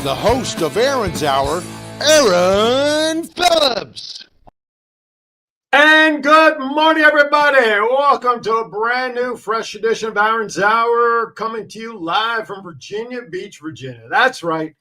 the host of Aaron's Hour, Aaron Phillips. And good morning, everybody. Welcome to a brand new, fresh edition of Aaron's Hour, coming to you live from Virginia Beach, Virginia. That's right.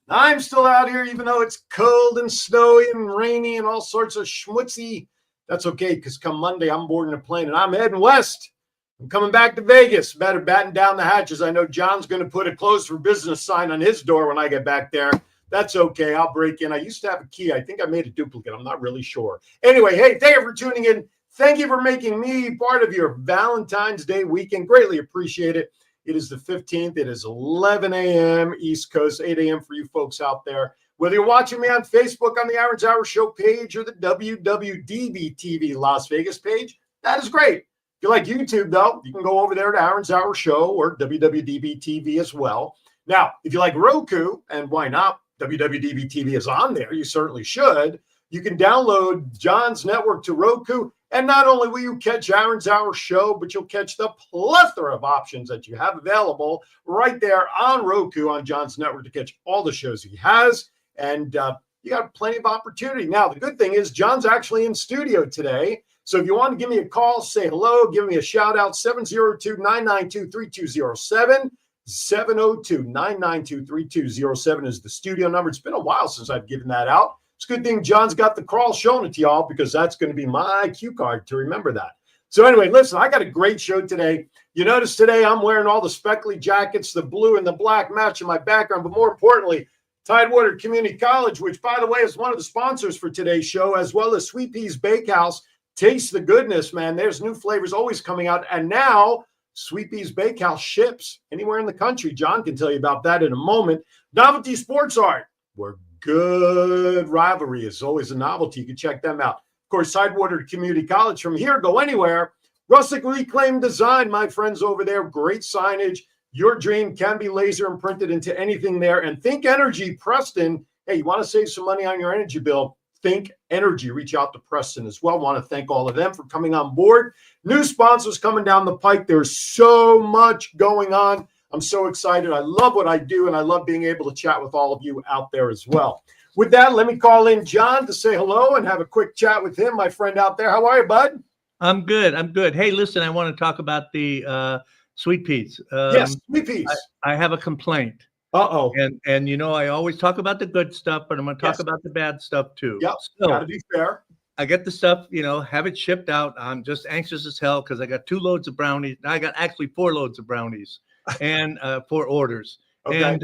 I'm still out here, even though it's cold and snowy and rainy and all sorts of schmutzy. That's okay, because come Monday, I'm boarding a plane and I'm heading west. I'm coming back to Vegas. Better batten down the hatches. I know John's going to put a closed for business sign on his door when I get back there. That's okay. I'll break in. I used to have a key. I think I made a duplicate. I'm not really sure. Anyway, hey, thank you for tuning in. Thank you for making me part of your Valentine's Day weekend. Greatly appreciate it. It is the 15th. It is 11 a.m. East Coast, 8 a.m. for you folks out there. Whether you're watching me on Facebook on the Aaron's Hour Show page or the WWDBTV Las Vegas page, that is great. If you like YouTube, though, you can go over there to Aaron's Hour Show or WWDBTV as well. Now, if you like Roku, and why not? WWDBTV is on there. You certainly should. You can download John's network to Roku, and not only will you catch Aaron's Hour Show, but you'll catch the plethora of options that you have available right there on Roku on John's network to catch all the shows he has, and you got plenty of opportunity. Now, the good thing is John's actually in studio today, so if you want to give me a call, say hello, give me a shout out, 702-992-3207. 702-992-3207 is the studio number. It's been a while since I've given that out. It's a good thing John's got the crawl showing it to y'all, because that's going to be my cue card to remember that. So anyway, listen, I got a great show today. You notice today I'm wearing all the speckly jackets, the blue and the black matching my background, but more importantly, Tidewater Community College, which, by the way, is one of the sponsors for today's show, as well as Sweet Pea's Bakehouse. Taste the goodness, man. There's new flavors always coming out. And now Sweet Pea's Bakehouse ships anywhere in the country. John can tell you about that in a moment. Novelty Sports Art, where good rivalry is always a novelty. You can check them out. Of course, Tidewater Community College. From here, go anywhere. Rustic Reclaimed Design, my friends over there. Great signage. Your dream can be laser imprinted into anything there. And Think Energy, Preston. Hey, you want to save some money on your energy bill? Think Energy. Reach out to Preston as well. Want to thank all of them for coming on board. New sponsors coming down the pike. There's so much going on. I'm so excited. I love what I do, and I love being able to chat with all of you out there as well. With that, let me call in John to say hello and have a quick chat with him, my friend out there. How are you, bud? I'm good. I'm good. Hey, listen, I want to talk about the Sweet Peas. Yes, Sweet Peas. I have a complaint. Uh-oh. And you know, I always talk about the good stuff, but I'm going to talk about the bad stuff too. Yep, so, gotta be fair. I get the stuff, you know, have it shipped out. I'm just anxious as hell because I got 2 loads of brownies. I got actually 4 loads of brownies and 4 orders. Okay. And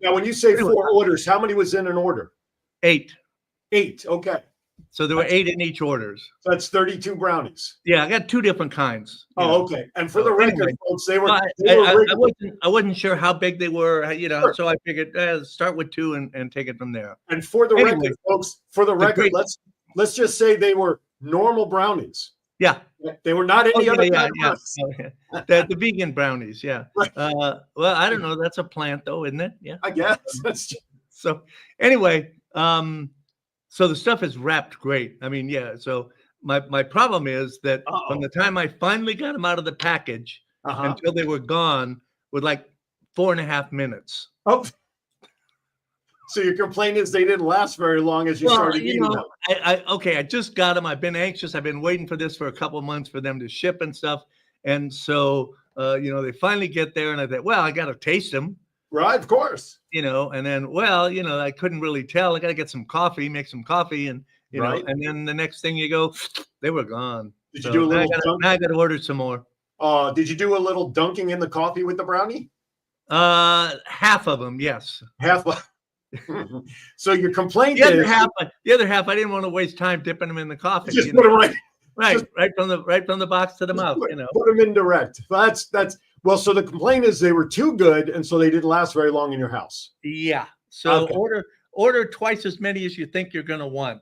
now, when you say 4 orders, how many was in an order? 8. 8. Okay. So there were 8 in each orders. So that's 32 brownies. Yeah, I got 2 different kinds. Oh, okay. And for the record, anyway, folks, they were. I wasn't sure how big they were, you know, Sure. so I figured start with 2 and take it from there. And for the record, folks, let's just say they were normal brownies. Yeah. They were not any other kind of the vegan brownies, yeah. Right. Well, I don't know. That's a plant, though, isn't it? Yeah. I guess. So anyway, so the stuff is wrapped great. I mean, yeah. So my problem is that from the time I finally got them out of the package until they were gone was like 4.5 minutes. Oh. So your complaint is they didn't last very long as you started eating them. I just got them. I've been anxious. I've been waiting for this for a couple of months for them to ship and stuff. And so, you know, they finally get there and I thought, well, I got to taste them. Right, of course. You know, and then, well, you know, I couldn't really tell. I got to get some coffee, make some coffee. And, you know, and then the next thing you go, they were gone. Did you do a little now I got to order some more. Did you do a little dunking in the coffee with the brownie? Half of them, yes. Half. So your complaint the other half, I didn't want to waste time dipping them in the coffee. Just put them right from the box to the mouth. You know, put them in direct. That's well. So the complaint is they were too good, and so they didn't last very long in your house. Yeah. So order twice as many as you think you're going to want.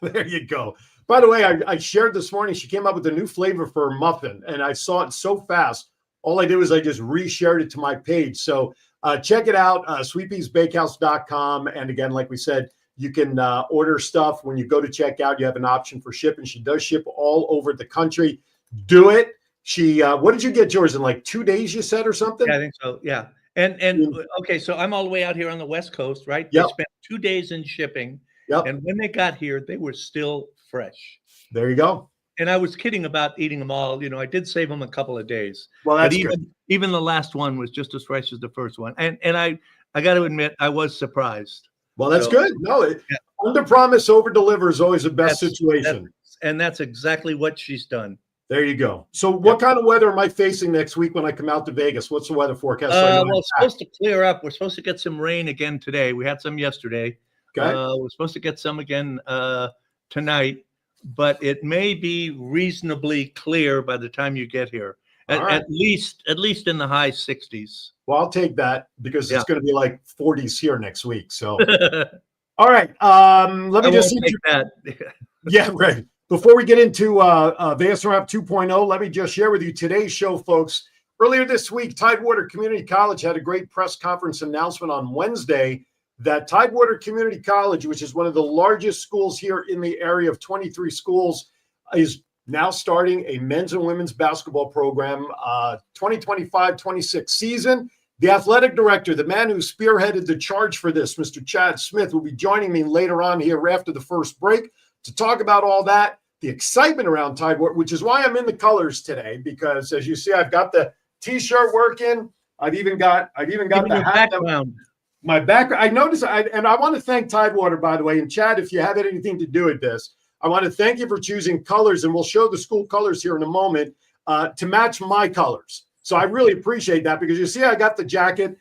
There you go. By the way, I shared this morning. She came up with a new flavor for a muffin, and I saw it so fast. All I did was I just reshared it to my page. So check it out, sweetpeasbakehouse.com. And again, like we said, you can order stuff. When you go to checkout, you have an option for shipping. She does ship all over the country. Do it. She, what did you get yours in, like 2 days, you said, or something? Yeah, I think so. Yeah. And okay, so I'm all the way out here on the West Coast, right? Yep. They spent 2 days in shipping. Yep. And when they got here, they were still fresh. There you go. And I was kidding about eating them all. I did save them a couple of days. Well, that's but good. Even the last one was just as fresh as the first one. And I got to admit, I was surprised. Well, that's good. No, under promise, over deliver is always the best situation. And that's exactly what she's done. There you go. So what kind of weather am I facing next week when I come out to Vegas? What's the weather forecast? Well, it's supposed to clear up. We're supposed to get some rain again today. We had some yesterday. Okay. We're supposed to get some again tonight, but it may be reasonably clear by the time you get here. At least in the high 60s. Well, I'll take that because it's going to be like 40s here next week. So, all right. Let me just take that. Yeah, right. Before we get into Vegas Unwrapped 2.0, let me just share with you today's show, folks. Earlier this week, Tidewater Community College had a great press conference announcement on Wednesday that Tidewater Community College, which is one of the largest schools here in the area of 23 schools, is now starting a men's and women's basketball program, 2025-26 season. The athletic director, the man who spearheaded the charge for this, Mr. Chad Smith, will be joining me later on here after the first break to talk about all that, the excitement around Tidewater, which is why I'm in the colors today, because as you see, I've got the T-shirt working. I've even got the hat. Background. My background. I noticed, and I want to thank Tidewater, by the way. And Chad, if you have anything to do with this, I want to thank you for choosing colors, and we'll show the school colors here in a moment to match my colors. So I really appreciate that because you see, I got the jacket.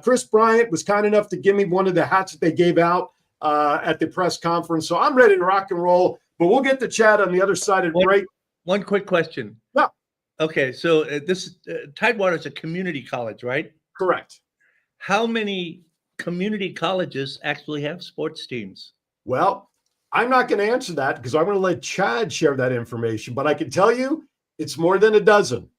Chris Bryant was kind enough to give me one of the hats that they gave out at the press conference. So I'm ready to rock and roll. But we'll get to Chad on the other side of the break. One quick question. Yeah. Okay, so this Tidewater is a community college, right? Correct. How many community colleges actually have sports teams? Well, I'm not going to answer that because I'm going to let Chad share that information. But I can tell you it's more than a dozen.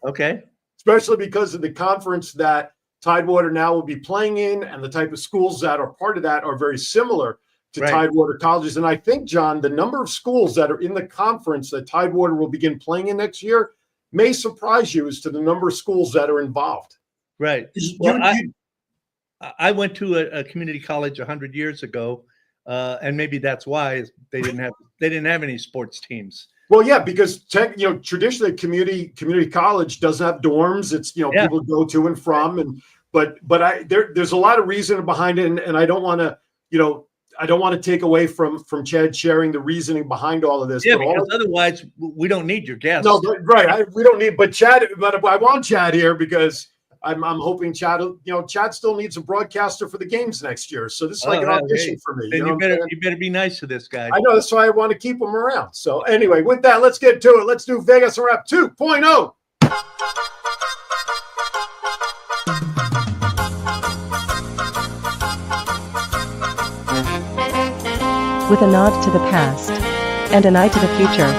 Okay. Especially because of the conference that Tidewater now will be playing in, and the type of schools that are part of that are very similar to Tidewater colleges. And I think, John, the number of schools that are in the conference that Tidewater will begin playing in next year may surprise you as to the number of schools that are involved. Right. Well, I went to a community college 100 years ago, and maybe that's why they didn't have any sports teams. Well, yeah, because traditionally community college doesn't have dorms. It's people go to and from, but there's a lot of reason behind it, and I don't want to take away from Chad sharing the reasoning behind all of this. Yeah, because otherwise we don't need your guest. No, right? We don't need. But Chad, but I want Chad here because I'm hoping Chad. Chad still needs a broadcaster for the games next year. So this is like an audition for me. Then you better be nice to this guy. I know, that's why I want to keep him around. So anyway, with that, let's get to it. Let's do Vegas Unwrapped 2.0. With a nod to the past and an eye to the future,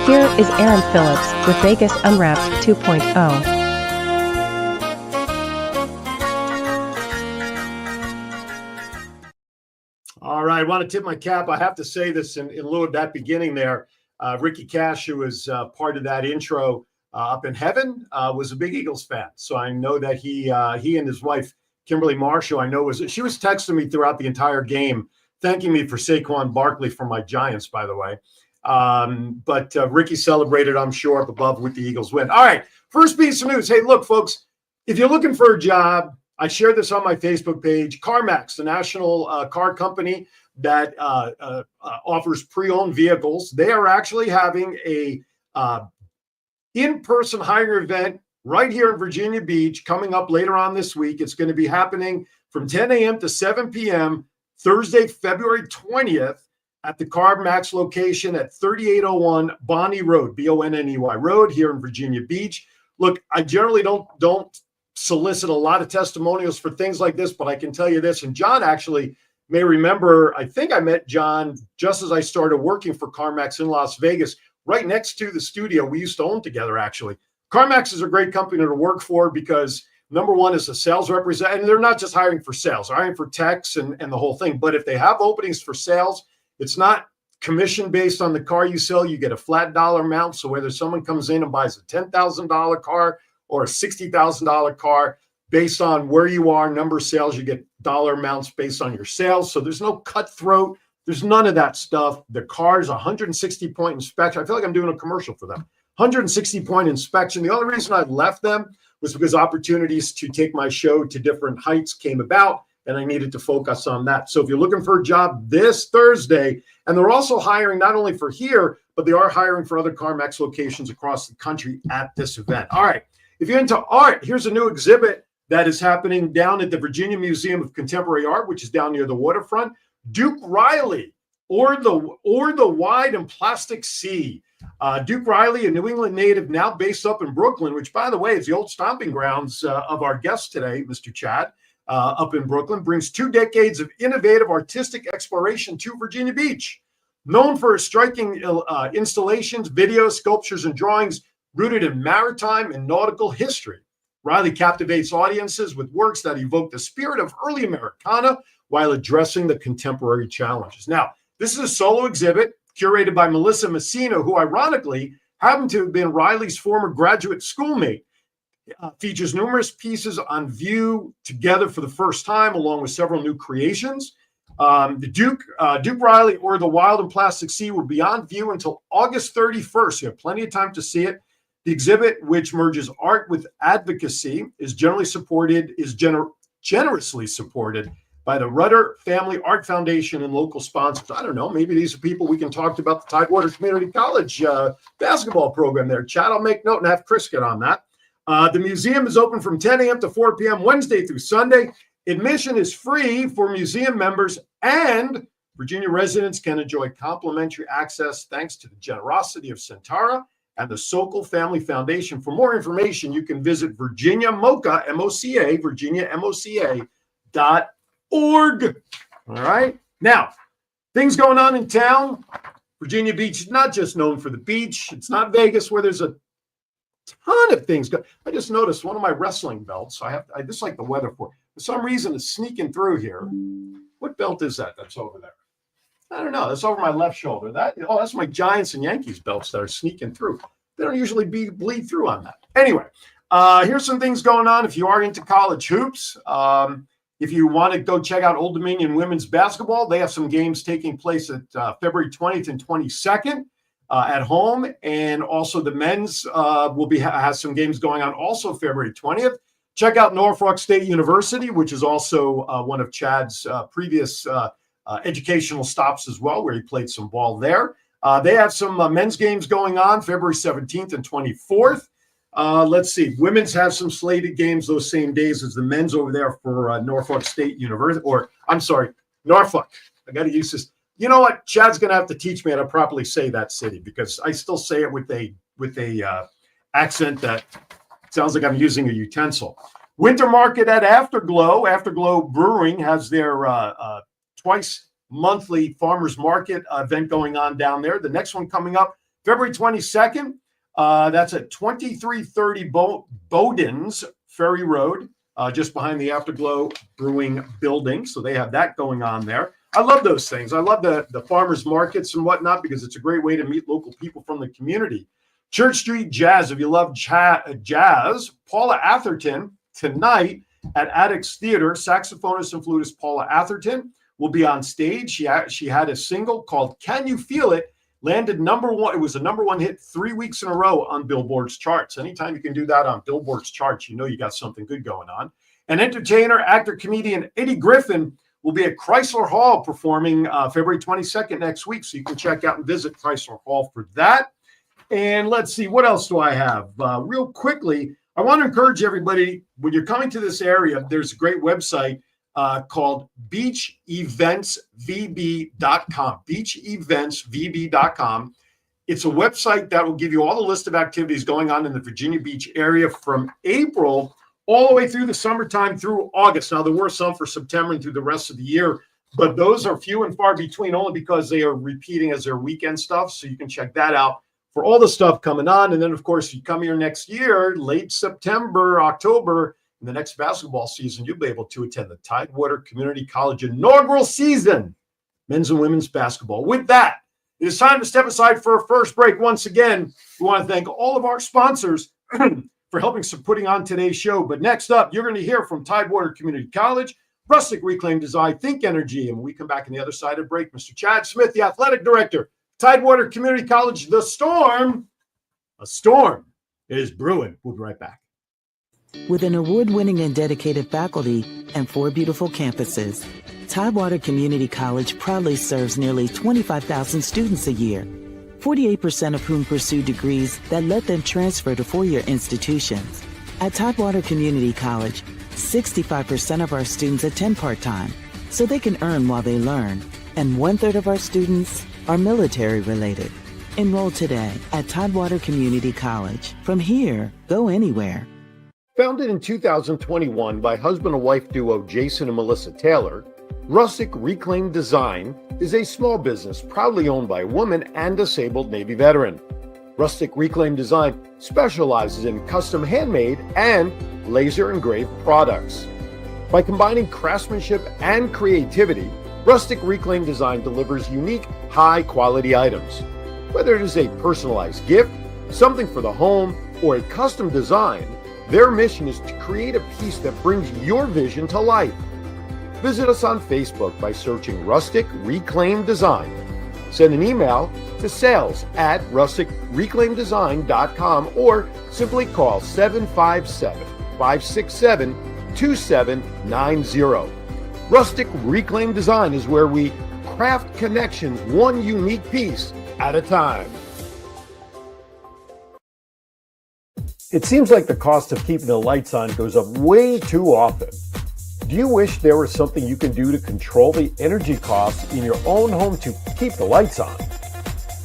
here is Aaron Phillips with Vegas Unwrapped 2.0. All right, I want to tip my cap. I have to say this in lieu of that beginning there. Ricky Cash, who was part of that intro up in heaven, was a big Eagles fan. So I know that he and his wife, Kimberly Marshall, she was texting me throughout the entire game, thanking me for Saquon Barkley for my Giants, by the way. But Ricky celebrated, I'm sure, up above with the Eagles win. All right, first piece of news. Hey, look, folks, if you're looking for a job, I shared this on my Facebook page. CarMax, the national car company that offers pre-owned vehicles, they are actually having a in-person hiring event right here in Virginia Beach coming up later on this week. It's going to be happening from 10 a.m. to 7 p.m. Thursday, February 20th at the CarMax location at 3801 Bonney Road, Bonney Road here in Virginia Beach. Look, I generally don't solicit a lot of testimonials for things like this, but I can tell you this, and John actually may remember, I think I met John just as I started working for CarMax in Las Vegas, right next to the studio we used to own together, actually. CarMax is a great company to work for because, number one, is a sales representative, and they're not just hiring for sales, they're hiring for techs and the whole thing. But if they have openings for sales, it's not commission based on the car you sell. You get a flat dollar amount. So whether someone comes in and buys a $10,000 car or a $60,000 car, based on where you are, number of sales. You get dollar amounts based on your sales. So there's no cutthroat. There's none of that stuff. The car's 160-point inspection. I feel like I'm doing a commercial for them. 160-point inspection. The only reason I left them was because opportunities to take my show to different heights came about, and I needed to focus on that. So if you're looking for a job this Thursday, and they're also hiring not only for here, but they are hiring for other CarMax locations across the country at this event. All right. If you're into art, here's a new exhibit that is happening down at the Virginia Museum of Contemporary Art, which is down near the waterfront. Duke Riley, or the Wide and Plastic Sea. Duke Riley, a New England native now based up in Brooklyn, which, by the way, is the old stomping grounds of our guest today, Mr. Chad, up in Brooklyn, brings 2 decades of innovative artistic exploration to Virginia Beach. Known for his striking installations, videos, sculptures, and drawings rooted in maritime and nautical history. Riley captivates audiences with works that evoke the spirit of early Americana while addressing the contemporary challenges. Now, this is a solo exhibit curated by Melissa Messina, who ironically happened to have been Riley's former graduate schoolmate. Features numerous pieces on view together for the first time, along with several new creations. The Duke Riley, or the Wild and Plastic Sea, will be on view until August 31st. You have plenty of time to see it. The exhibit, which merges art with advocacy, is generously supported by the Rudder Family Art Foundation and local sponsors. I don't know, maybe these are people we can talk to about the Tidewater Community College basketball program there. Chad, I'll make note and have Chris get on that. The museum is open from 10 a.m. to 4 p.m. Wednesday through Sunday. Admission is free for museum members, and Virginia residents can enjoy complimentary access thanks to the generosity of Centara and the Sokol Family Foundation. For more information, you can visit Virginia MoCA, M-O-C-A, virginiamoca.org. All right. Now, things going on in town. Virginia Beach is not just known for the beach. It's not Vegas, where there's a ton of things. I just noticed one of my wrestling belts. I just like the weather for some reason it's sneaking through here. What belt is that that's over there? I don't know. That's over my left shoulder. That's my Giants and Yankees belts that are sneaking through. They don't usually bleed through on that. Anyway, here's some things going on if you are into college hoops. If you want to go check out Old Dominion women's basketball, they have some games taking place at February 20th and 22nd at home. And also the men's has some games going on also February 20th. Check out Norfolk State University, which is also one of Chad's previous educational stops as well, where he played some ball there. They have some men's games going on February 17th and 24th. Let's see. Women's have some slated games those same days as the men's over there for Norfolk State University, Norfolk. I got to use this. You know what? Chad's going to have to teach me how to properly say that city, because I still say it with a accent that sounds like I'm using a utensil. Winter Market at Afterglow. Afterglow Brewing has their twice monthly farmers market event going on down there. The next one coming up February 22nd. That's at 2330 Bowden's Ferry Road, just behind the Afterglow Brewing building. So they have that going on there. I love those things. I love the farmers markets and whatnot, because it's a great way to meet local people from the community. Church Street Jazz. If you love jazz, Paula Atherton tonight at Addicts Theater. Saxophonist and flutist Paula Atherton will be on stage. She had a single called "Can You Feel It?" Landed #1. It was a #1 hit 3 weeks in a row on Billboard's charts. Anytime you can do that on Billboard's charts, you know you got something good going on. And entertainer, actor, comedian Eddie Griffin will be at Chrysler Hall performing February 22nd next week. So you can check out and visit Chrysler Hall for that. And let's see, what else do I have? Real quickly, I want to encourage everybody, when you're coming to this area, there's a great website called beacheventsvb.com. beacheventsvb.com. It's a website that will give you all the list of activities going on in the Virginia Beach area from April all the way through the summertime through August. Now, there were some for September and through the rest of the year, but those are few and far between, only because they are repeating as their weekend stuff. So you can check that out for all the stuff coming on. And then, of course, you come here next year, late September, October, in the next basketball season, you'll be able to attend the Tidewater Community College inaugural season, men's and women's basketball. With that, it is time to step aside for a first break. Once again, we want to thank all of our sponsors for helping putting on today's show. But next up, you're going to hear from Tidewater Community College, Rustic Reclaim Design, Think Energy. And when we come back on the other side of break, Mr. Chad Smith, the athletic director, Tidewater Community College, a storm is brewing. We'll be right back. With an award-winning and dedicated faculty and 4 beautiful campuses, Tidewater Community College proudly serves nearly 25,000 students a year, 48% of whom pursue degrees that let them transfer to four-year institutions. At Tidewater Community College, 65% of our students attend part-time, so they can earn while they learn, and 1/3 of our students are military-related. Enroll today at Tidewater Community College. From here, go anywhere. Founded in 2021 by husband and wife duo Jason and Melissa Taylor, Rustic Reclaim Design is a small business proudly owned by a woman and disabled Navy veteran. Rustic Reclaim Design specializes in custom handmade and laser engraved products. By combining craftsmanship and creativity, Rustic Reclaim Design delivers unique, high-quality items. Whether it is a personalized gift, something for the home, or a custom design, their mission is to create a piece that brings your vision to life. Visit us on Facebook by searching Rustic Reclaim Design. Send an email to sales@rusticreclaimdesign.com or simply call 757-567-2790. Rustic Reclaim Design is where we craft connections one unique piece at a time. It seems like the cost of keeping the lights on goes up way too often. Do you wish there was something you can do to control the energy costs in your own home to keep the lights on?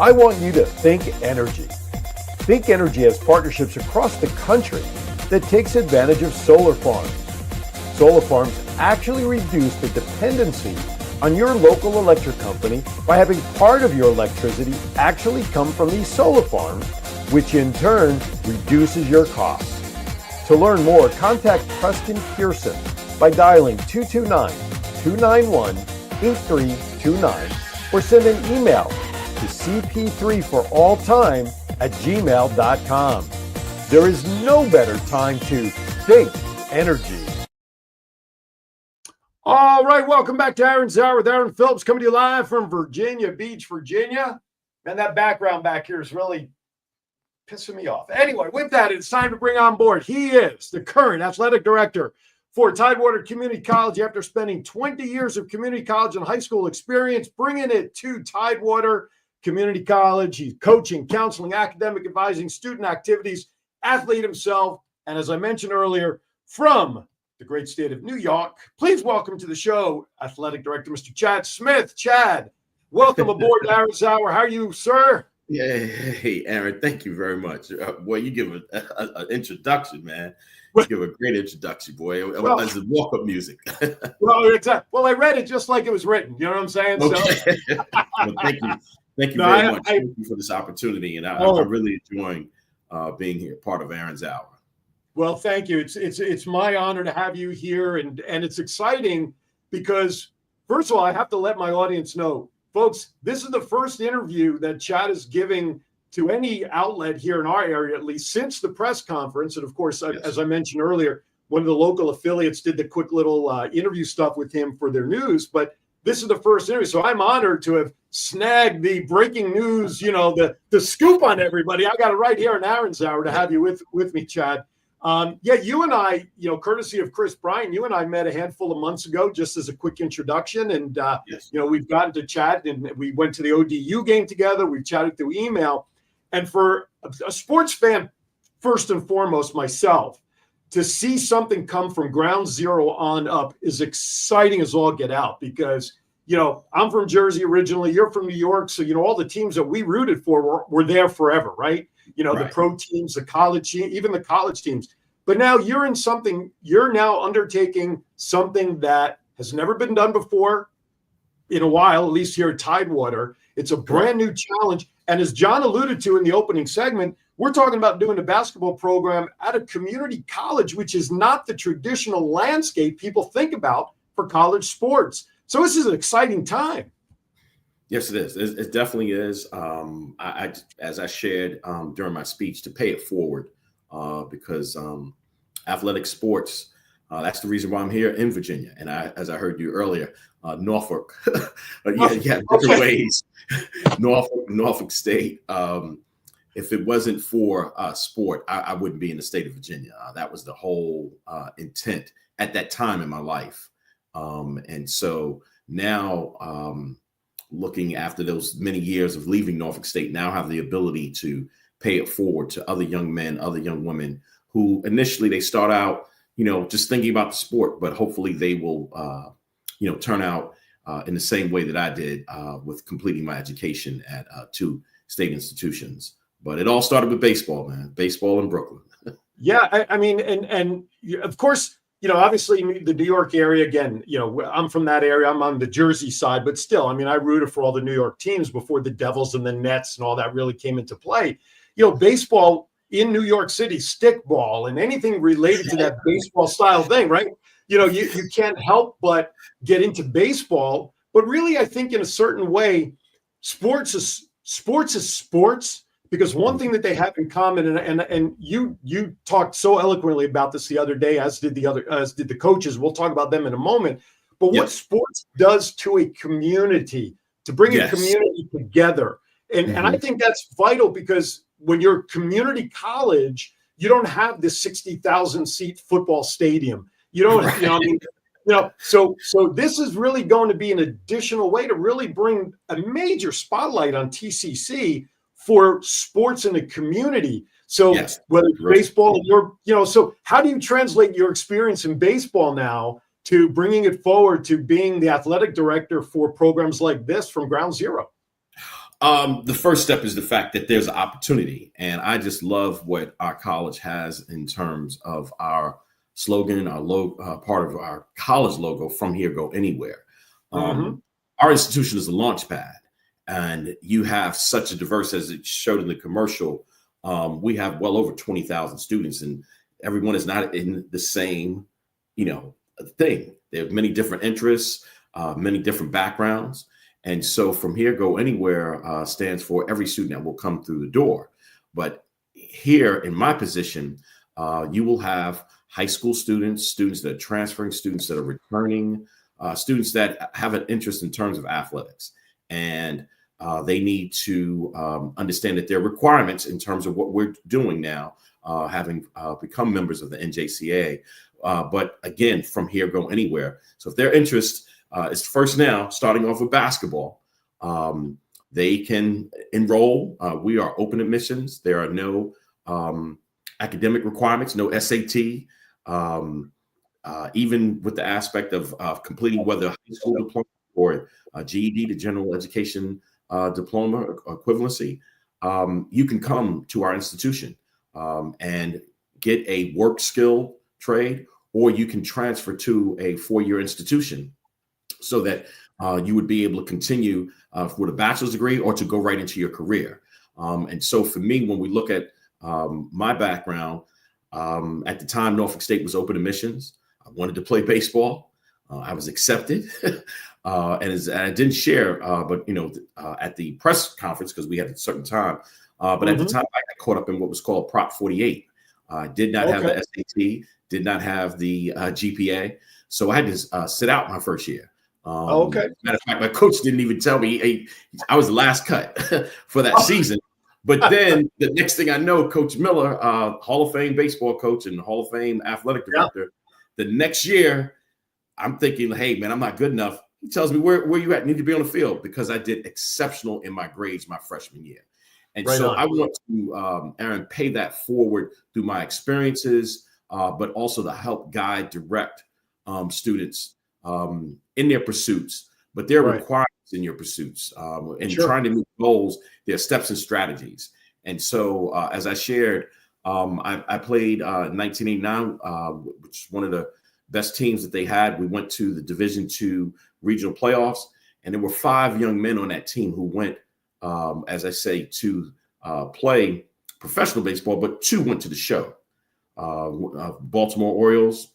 I want you to Think Energy. Think Energy has partnerships across the country that takes advantage of solar farms. Solar farms actually reduce the dependency on your local electric company by having part of your electricity actually come from these solar farms, which in turn reduces your costs. To learn more, contact Preston Pearson by dialing 229-291-8329 or send an email to cp3foralltime@gmail.com. There is no better time to think energy. All right, welcome back to Aaron's Hour with Aaron Phillips, coming to you live from Virginia Beach, Virginia. And that background back here is really pissing me off. Anyway, with that, it's time to bring on board. He is the current athletic director for Tidewater Community College after spending 20 years of community college and high school experience, bringing it to Tidewater Community College. He's coaching, counseling, academic advising, student activities, athlete himself, and as I mentioned earlier, from the great state of New York, please welcome to the show, athletic director, Mr. Chad Smith. Chad, welcome aboard Aaron's Hour. How are you, sir? Yeah, hey, Aaron, thank you very much. Boy, you give an introduction, man. You give a great introduction, boy. Well, as a walk-up music. well, I read it just like it was written. You know what I'm saying? Okay. So. Well, thank you. Thank you very much. Thank you for this opportunity. And I'm really enjoying being here, part of Aaron's Hour. Well, thank you. It's my honor to have you here. And it's exciting because, first of all, I have to let my audience know, folks, this is the first interview that Chad is giving to any outlet here in our area, at least since the press conference. And of course, yes, as I mentioned earlier, one of the local affiliates did the quick little interview stuff with him for their news. But this is the first interview. So I'm honored to have snagged the breaking news, the scoop on everybody. I got it right here in Aaron's Hour to have you with me, Chad. You and I, courtesy of Chris Bryan, you and I met a handful of months ago, just as a quick introduction. And, yes, we've gotten to chat, and we went to the ODU game together. We chatted through email. And for a sports fan, first and foremost, myself, to see something come from ground zero on up is exciting as all get out because, I'm from Jersey originally. You're from New York. So, all the teams that we rooted for were there forever, right? Right. The pro teams, the college team, even the college teams. But now you're now undertaking something that has never been done before in a while, at least here at Tidewater. It's a brand new challenge. And as John alluded to in the opening segment, we're talking about doing a basketball program at a community college, which is not the traditional landscape people think about for college sports. So this is an exciting time. Yes, it is. It definitely is. As I shared during my speech, to pay it forward, because athletic sports, that's the reason why I'm here in Virginia. And as I heard you earlier, Norfolk, yeah, different ways. Norfolk State. If it wasn't for sport, I wouldn't be in the state of Virginia. That was the whole intent at that time in my life. And so now, looking after those many years of leaving Norfolk State, now have the ability to pay it forward to other young men, other young women who initially they start out, just thinking about the sport, but hopefully they will, turn out in the same way that I did with completing my education at 2 state institutions. But it all started with baseball, man. Baseball in Brooklyn. Yeah, I mean, and of course, obviously the New York area, again, I'm from that area. I'm on the Jersey side, but still, I mean, I rooted for all the New York teams before the Devils and the Nets and all that really came into play. Baseball in New York City, stickball and anything related to that baseball style thing, right? You can't help but get into baseball. But really, I think in a certain way, sports is sports. Because one thing that they have in common, and you talked so eloquently about this the other day, as did the coaches. We'll talk about them in a moment. But what sports does to a community, to bring a community together, and I think that's vital, because when you're community college, you don't have this 60,000 seat football stadium. You don't, so this is really going to be an additional way to really bring a major spotlight on TCC for sports in the community. So whether it's baseball, so how do you translate your experience in baseball now to bringing it forward to being the athletic director for programs like this from ground zero? The first step is the fact that there's an opportunity. And I just love what our college has in terms of our slogan, our logo, part of our college logo, "From Here, Go Anywhere." Our institution is a launch pad. And you have such a diverse, as it showed in the commercial, we have well over 20,000 students, and everyone is not in the same, thing. They have many different interests, many different backgrounds. And so From Here, Go Anywhere stands for every student that will come through the door. But here in my position, you will have high school students that are transferring, students that are returning, students that have an interest in terms of athletics. And they need to understand that there are requirements in terms of what we're doing now, having become members of the NJCA. But again, From Here, Go Anywhere. So if their interest is first now, starting off with basketball, they can enroll. We are open admissions. There are no academic requirements, no SAT. Even with the aspect of completing whether high school diploma or GED, the general education diploma equivalency, you can come to our institution and get a work skill trade, or you can transfer to a 4-year institution so that you would be able to continue with a bachelor's degree or to go right into your career. And so for me, when we look at my background, at the time Norfolk State was open admissions, I wanted to play baseball. I was accepted. And I didn't share, but at the press conference, because we had a certain time. But at the time, I got caught up in what was called Prop 48. Did not have the SAT, did not have the GPA, so I had to sit out my first year. Matter of fact, my coach didn't even tell me. I was the last cut for that season. But then the next thing I know, Coach Miller, Hall of Fame baseball coach and Hall of Fame athletic director, the next year, I'm thinking, hey, man, I'm not good enough. He tells me, where you at? Need to be on the field, because I did exceptional in my grades my freshman year. And I want to, Aaron, pay that forward through my experiences, but also to help guide, direct students in their pursuits, but there are requirements in your pursuits. And trying to meet goals, there are steps and strategies. And so as I shared, I played 1989, which is one of the best teams that they had. We went to the Division II regional playoffs, and there were 5 young men on that team who went, as I say, to play professional baseball, but 2 went to the show, Baltimore Orioles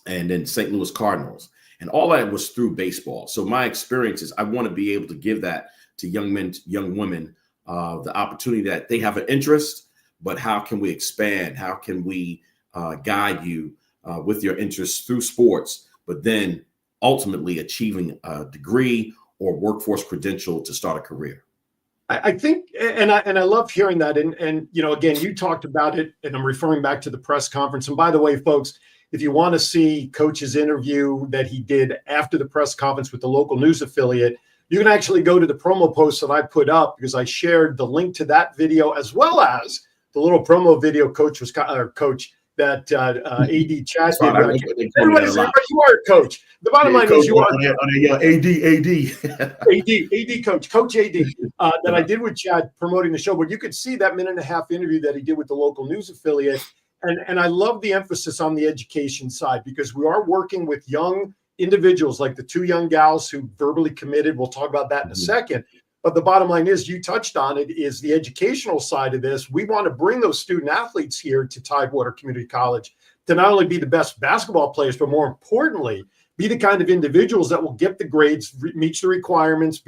and then St. Louis Cardinals. And all that was through baseball. So my experiences, I want to be able to give that to young men, young women, the opportunity that they have an interest, but how can we expand? How can we guide you with your interests through sports, but then ultimately achieving a degree or workforce credential to start a career? I think, and I love hearing that. And you know, again, you talked about it, and I'm referring back to the press conference. And by the way, folks, if you want to see Coach's interview that he did after the press conference with the local news affiliate, you can actually go to the promo post that I put up, because I shared the link to that video as well as the little promo video Coach that AD Chad did. Everybody, you are a coach. The bottom line is you are AD Coach AD that I did with Chad promoting the show. But you could see that minute and a half interview that he did with the local news affiliate. And I love the emphasis on the education side, because we are working with young individuals like the two young gals who verbally committed. We'll talk about that in a second. But the bottom line is, you touched on it, is the educational side of this. We want to bring those student athletes here to Tidewater Community College to not only be the best basketball players, but more importantly, be the kind of individuals that will get the grades, meet the requirements,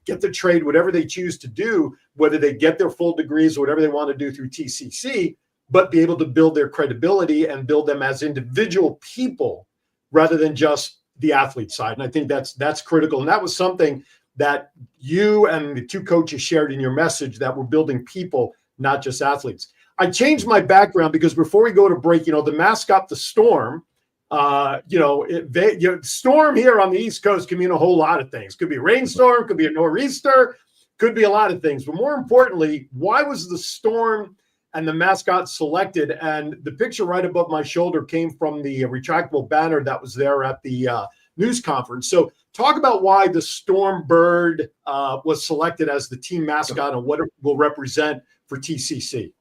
get the trade, whatever they choose to do, whether they get their full degrees or whatever they want to do through TCC, but be able to build their credibility and build them as individual people rather than just the athlete side. And I think that's critical. And that was something that you and the two coaches shared in your message, that we're building people, not just athletes. I changed my background because before we go to break, you know, the mascot, the Storm, Storm here on the East Coast can mean a whole lot of things. Could be a rainstorm, could be a nor'easter, could be a lot of things. But more importantly, why was the Storm and the mascot selected? And the picture right above my shoulder came from the retractable banner that was there at the news conference. So talk about why the Storm bird was selected as the team mascot and what it will represent for TCC.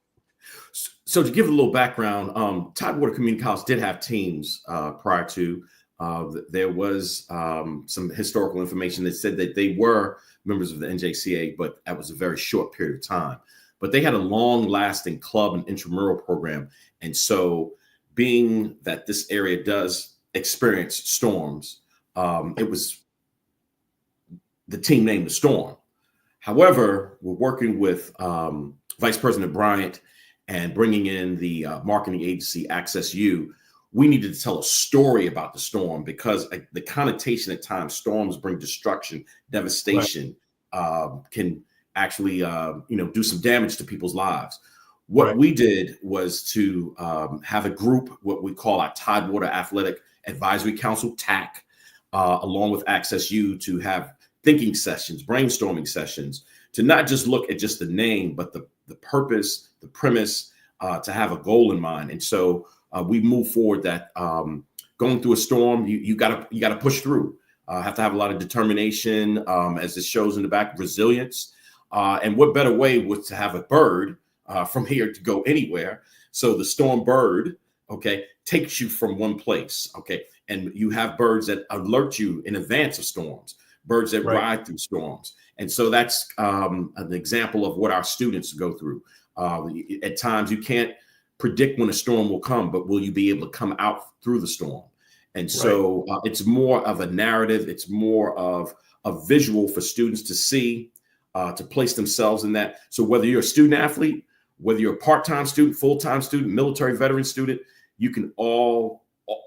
So to give a little background, Tidewater Community College did have teams prior to. There was some historical information that said that they were members of the NJCA, but that was a very short period of time. But they had a long-lasting club and intramural program. And so being that this area does experience storms, it was the team named the Storm. However, we're working with Vice President Bryant and bringing in the marketing agency Access U. We needed to tell a story about the Storm, because the connotation at times, storms bring destruction, devastation, can actually do some damage to people's lives. What we did was to have a group, what we call our Tidewater Athletic Advisory Council, TAC, along with Access U, to have thinking sessions, brainstorming sessions, to not just look at just the name, but the purpose, the premise, to have a goal in mind. And so we move forward that going through a storm, you gotta push through. Have to have a lot of determination, as it shows in the back, resilience. And what better way was to have a bird from here to go anywhere? So the Storm bird, takes you from one place, and you have birds that alert you in advance of storms, birds that ride through storms. And so that's an example of what our students go through. At times you can't predict when a storm will come, but will you be able to come out through the storm? And so it's more of a narrative. It's more of a visual for students to see, to place themselves in that. So whether you're a student athlete, whether you're a part-time student, full-time student, military veteran student, you can all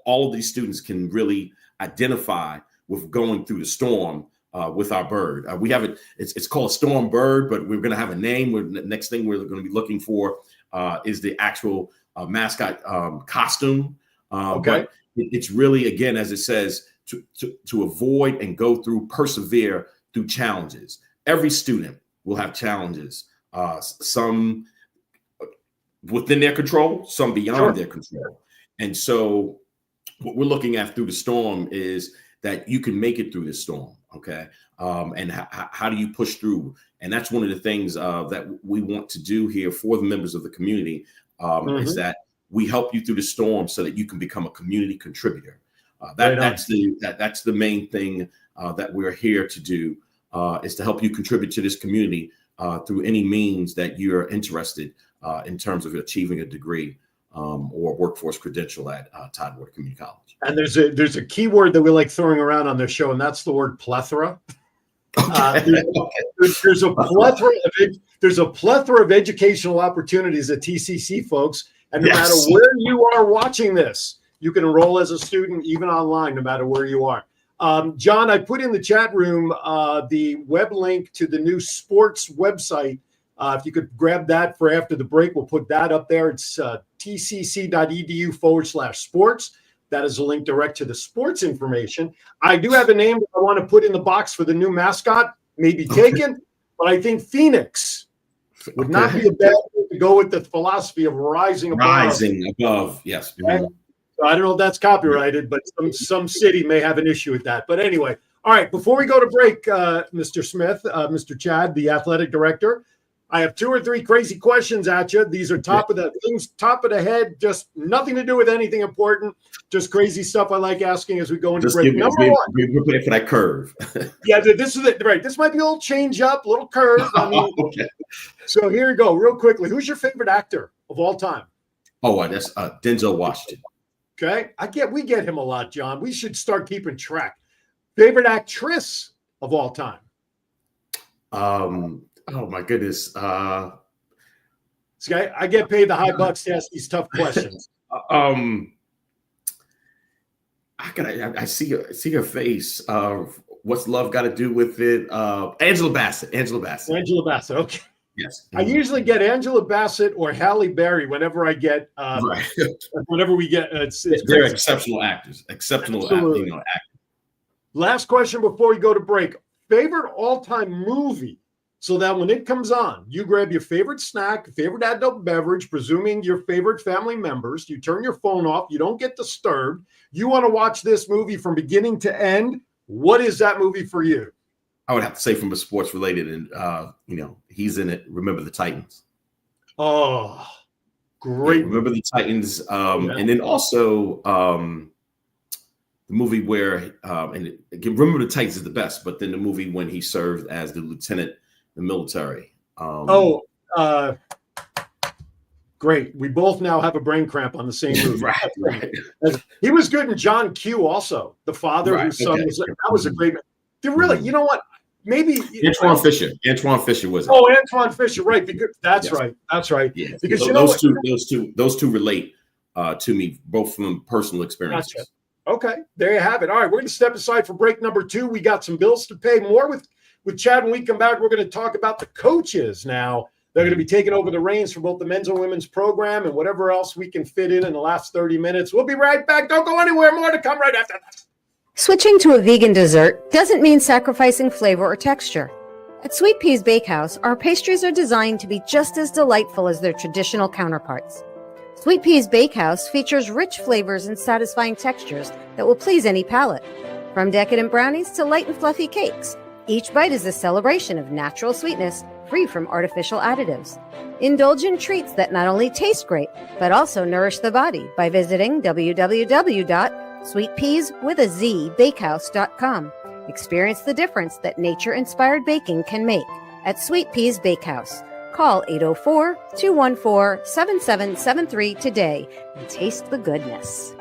of these students can really identify with going through the storm with our bird. We have it. It's called a Storm bird, but we're going to have a name. The next thing we're going to be looking for is the actual mascot costume. But it's really, again, as it says, to avoid and go through, persevere through challenges. Every student will have challenges, some within their control, some beyond their control. And so what we're looking at through the storm is that you can make it through the storm. And how do you push through? And that's one of the things that we want to do here for the members of the community, is that we help you through the storm so that you can become a community contributor. That's the main thing that we're here to do, is to help you contribute to this community through any means that you're interested in terms of achieving a degree or workforce credential at Tidewater Community College. And there's a key word that we like throwing around on this show, and that's the word plethora. There's a plethora of it. there's a plethora of educational opportunities at TCC, folks. And no Yes. matter where you are watching this, you can enroll as a student, even online, no matter where you are. John, I put in the chat room the web link to the new sports website. If you could grab that for after the break, we'll put that up there. It's tcc.edu/sports. That is a link direct to the sports information. I do have a name that I want to put in the box for the new mascot, maybe taken, but I think Phoenix would not be a bad thing to go with the philosophy of rising above. Rising above, yes. Right? So I don't know if that's copyrighted, but some city may have an issue with that. But anyway, all right, before we go to break, Mr. Smith, Mr. Chad, the athletic director, I have 2 or 3 crazy questions at you. These are top of the head, just nothing to do with anything important, just crazy stuff I like asking as we go into break. Number one. We're playing for that curve. Yeah, this is it. Right. This might be a little change up, a little curve. I mean, Okay. So here we go, real quickly. Who's your favorite actor of all time? Oh, that's Denzel Washington. Okay. We get him a lot, John. We should start keeping track. Favorite actress of all time? Oh my goodness. See, I get paid the high bucks to ask these tough questions. I see her face. What's love got to do with it? Angela Bassett. Angela Bassett. Okay. Yes. I usually get Angela Bassett or Halle Berry whenever I get right. Whenever we get it's they're crazy. exceptional actors. Exceptional Absolutely. actors. Last question before we go to break. Favorite all-time movie, so that when it comes on, you grab your favorite snack, favorite adult beverage, presuming your favorite family members, you turn your phone off, you don't get disturbed. You want to watch this movie from beginning to end. What is that movie for you? I would have to say from a sports related, and he's in it. Remember the Titans. Oh, great! Yeah, Remember the Titans, and then also the movie where and again, Remember the Titans is the best, but then the movie when he served as the lieutenant in the military. Great! We both now have a brain cramp on the same movie. right. He was good in John Q. Also, the father whose son was. That was a great. Really, you know what? Maybe Antoine Fisher. Antoine Fisher was. Oh, Antoine Fisher, right? That's right. That's right. Yeah. Because those two relate to me both from personal experiences. Gotcha. Okay, there you have it. All right, we're going to step aside for break number 2. We got some bills to pay. More with Chad when we come back. We're going to talk about the coaches now. They're going to be taking over the reins for both the men's and women's program and whatever else we can fit in the last 30 minutes. We'll be right back. Don't go anywhere. More to come right after that. Switching to a vegan dessert doesn't mean sacrificing flavor or texture. At Sweet Peas Bakehouse, our pastries are designed to be just as delightful as their traditional counterparts. Sweet Peas Bakehouse features rich flavors and satisfying textures that will please any palate. From decadent brownies to light and fluffy cakes, each bite is a celebration of natural sweetness free from artificial additives. Indulgent treats that not only taste great, but also nourish the body by visiting www.sweetpeaswithazbakehouse.com. Experience the difference that nature-inspired baking can make at Sweet Peas Bakehouse. Call 804-214-7773 today and taste the goodness.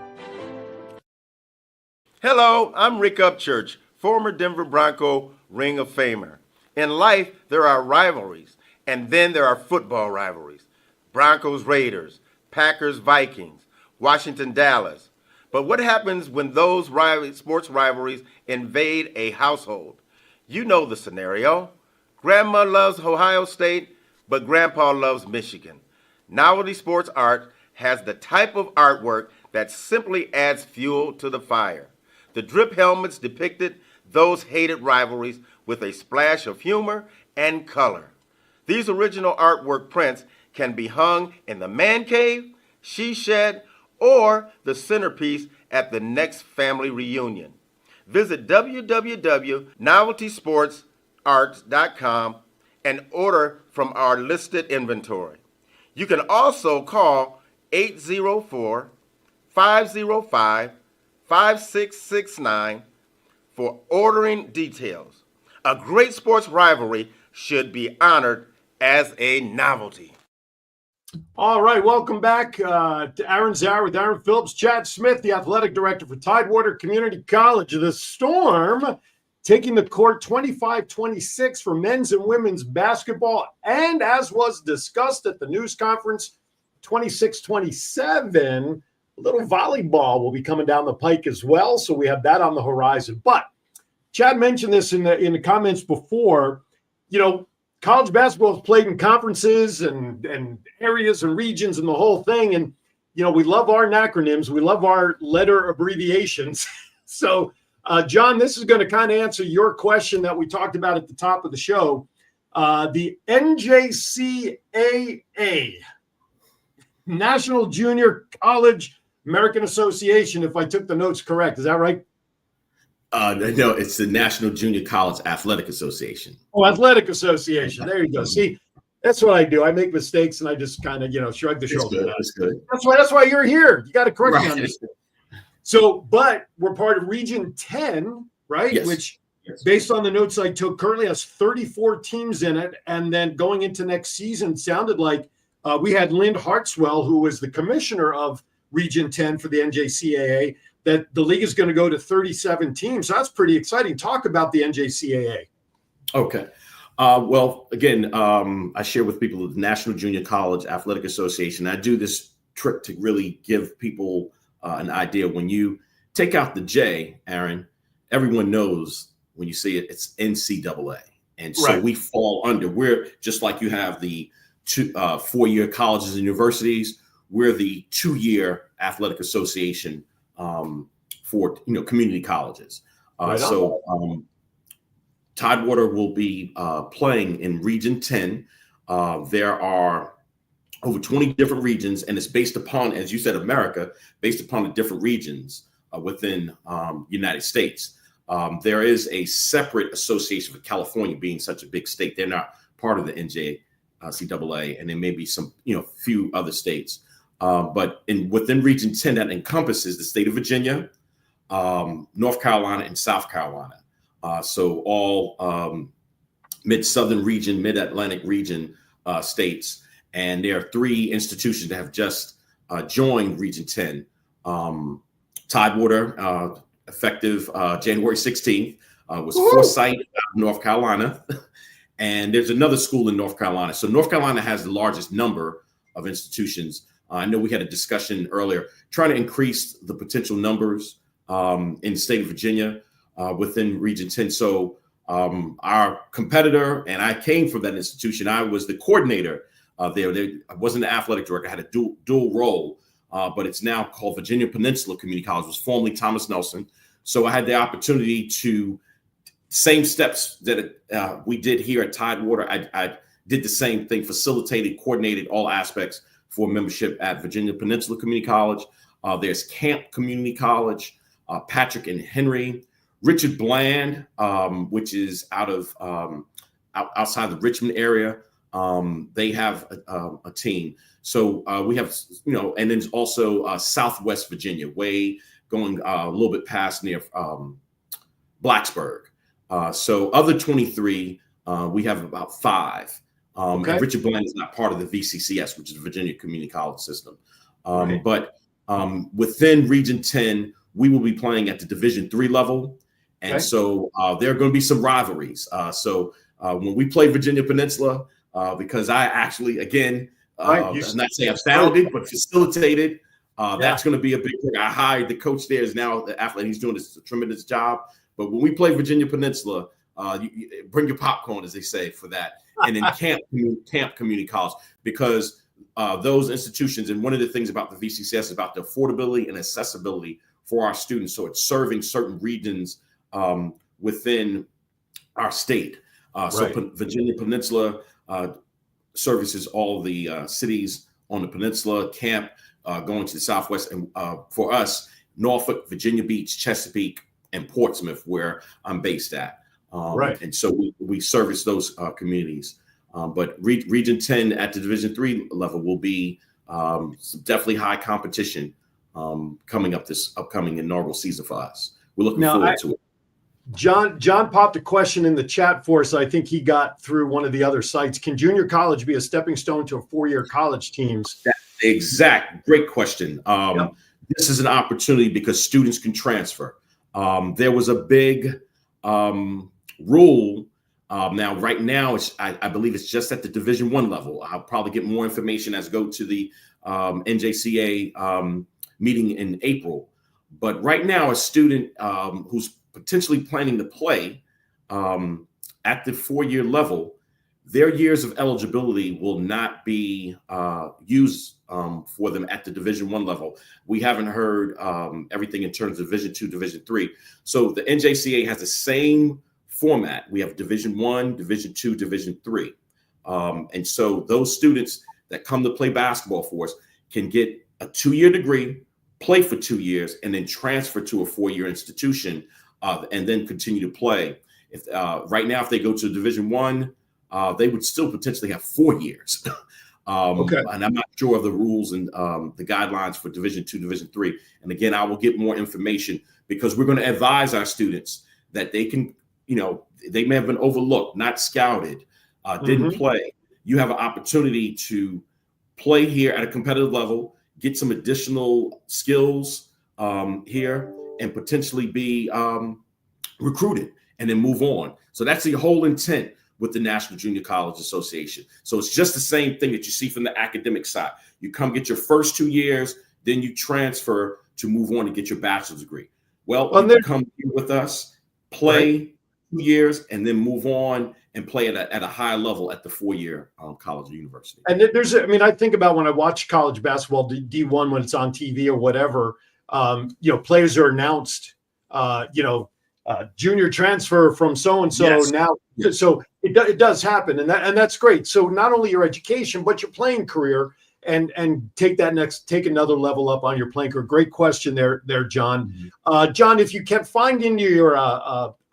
Hello, I'm Rick Upchurch, former Denver Bronco Ring of Famer. In life, there are rivalries, and then there are football rivalries. Broncos Raiders, Packers Vikings, Washington Dallas. But what happens when those sports rivalries invade a household? You know the scenario. Grandma loves Ohio State, but Grandpa loves Michigan. Novelty Sports Art has the type of artwork that simply adds fuel to the fire. The drip helmets depicted those hated rivalries with a splash of humor and color. These original artwork prints can be hung in the man cave, she shed, or the centerpiece at the next family reunion. Visit www.noveltysportsart.com and order from our listed inventory. You can also call 804-505-5669 for ordering details. A great sports rivalry should be honored as a novelty. All right, welcome back to Aaron's Hour with Aaron Phillips. Chad Smith, the athletic director for Tidewater Community College. The Storm taking the court 25-26 for men's and women's basketball. And as was discussed at the news conference, 26-27, a little volleyball will be coming down the pike as well. So we have that on the horizon. But Chad mentioned this in the comments before, college basketball is played in conferences and areas and regions and the whole thing. And, we love our acronyms. We love our letter abbreviations. So, John, this is going to kind of answer your question that we talked about at the top of the show. The NJCAA, National Junior College American Association, if I took the notes correct. Is that right? No, it's the National Junior College Athletic Association. Oh, Athletic Association. There you go. See, that's what I do. I make mistakes and I just kind of, shrug the shoulders. That's good. That's why you're here. You got to correct me on this. So, but we're part of Region 10, right? Yes. Which, based on the notes I took, currently has 34 teams in it. And then going into next season, sounded like we had Lynn Hartswell, who was the commissioner of Region 10 for the NJCAA, that the league is going to go to 37 teams. So that's pretty exciting. Talk about the NJCAA. Okay. Well, again, I share with people the National Junior College Athletic Association. I do this trick to really give people an idea. When you take out the J, Aaron, everyone knows when you see it, it's NCAA. And so we fall under, we're just like you have the 4-year colleges and universities. We're the 2-year athletic association for community colleges. So Tidewater will be playing in Region 10. There are over 20 different regions, and it's based upon, as you said, America, based upon the different regions within United States. There is a separate association with California, being such a big state. They're not part of the NJCAA, and there may be some, few other states. But within Region 10, that encompasses the state of Virginia, North Carolina, and South Carolina. So all mid-southern region, mid-Atlantic region states. And there are 3 institutions that have just joined Region 10. Tidewater, effective January 16th, was Forsyth, North Carolina. And there's another school in North Carolina. So North Carolina has the largest number of institutions. I know we had a discussion earlier, trying to increase the potential numbers in the state of Virginia within Region 10. So our competitor, and I came from that institution, I was the coordinator there. I wasn't the athletic director. I had a dual role, but it's now called Virginia Peninsula Community College. It was formerly Thomas Nelson. So I had the opportunity to, same steps that we did here at Tidewater. I did the same thing, facilitated, coordinated all aspects for membership at Virginia Peninsula Community College. There's Camp Community College, Patrick and Henry, Richard Bland, which is out of outside the Richmond area. They have a team. So we have, and then also Southwest Virginia, way going a little bit past near Blacksburg. So other 23, we have about 5. And Richard Bland is not part of the VCCS, which is the Virginia Community College System. But within Region 10, we will be playing at the Division III level. And so there are going to be some rivalries. So when we play Virginia Peninsula, because I actually, again, I'm not saying I've founded, but facilitated, that's going to be a big thing. I hired the coach there, is now the athlete. He's doing a tremendous job. But when we play Virginia Peninsula, you bring your popcorn, as they say, for that. And then Camp Community College, because those institutions, and one of the things about the VCCS is about the affordability and accessibility for our students. So it's serving certain regions within our state. So Virginia Peninsula services all the cities on the peninsula, Camp going to the Southwest. And for us, Norfolk, Virginia Beach, Chesapeake, and Portsmouth, where I'm based at. And so we service those communities. But Region 10 at the Division III level will be definitely high competition coming up this upcoming inaugural season for us. We're looking forward to it. John popped a question in the chat for us. I think he got through one of the other sites. Can junior college be a stepping stone to a 4-year college teams? Great question. This is an opportunity because students can transfer. There was a big rule. Now, right now, I believe it's just at the Division I level. I'll probably get more information as I go to the NJCA meeting in April. But right now, a student who's potentially planning to play at the 4-year level, their years of eligibility will not be used for them at the Division I level. We haven't heard everything in terms of Division II, Division III. So the NJCA has the same format. We have Division I, Division II, Division III. And so those students that come to play basketball for us can get a 2-year degree, play for 2 years, and then transfer to a 4-year institution and then continue to play. If right now, if they go to Division I, they would still potentially have 4 years. Okay. And I'm not sure of the rules and the guidelines for Division II, Division III. And again, I will get more information because we're going to advise our students that they can, they may have been overlooked, not scouted, didn't play. You have an opportunity to play here at a competitive level, get some additional skills here, and potentially be recruited and then move on. So that's the whole intent with the National Junior College Association. So it's just the same thing that you see from the academic side. You come get your first 2 years, then you transfer to move on and get your bachelor's degree. Well, you come here with us, play 2 years, and then move on and play at a high level at the 4-year college or university. And I think about when I watch college basketball, D1, when it's on TV or whatever, players are announced, junior transfer from so-and-so now. Yes. So it does happen. And that's great. So not only your education, but your playing career and take another level up on your playing career. Great question there, John. John, if you can find into your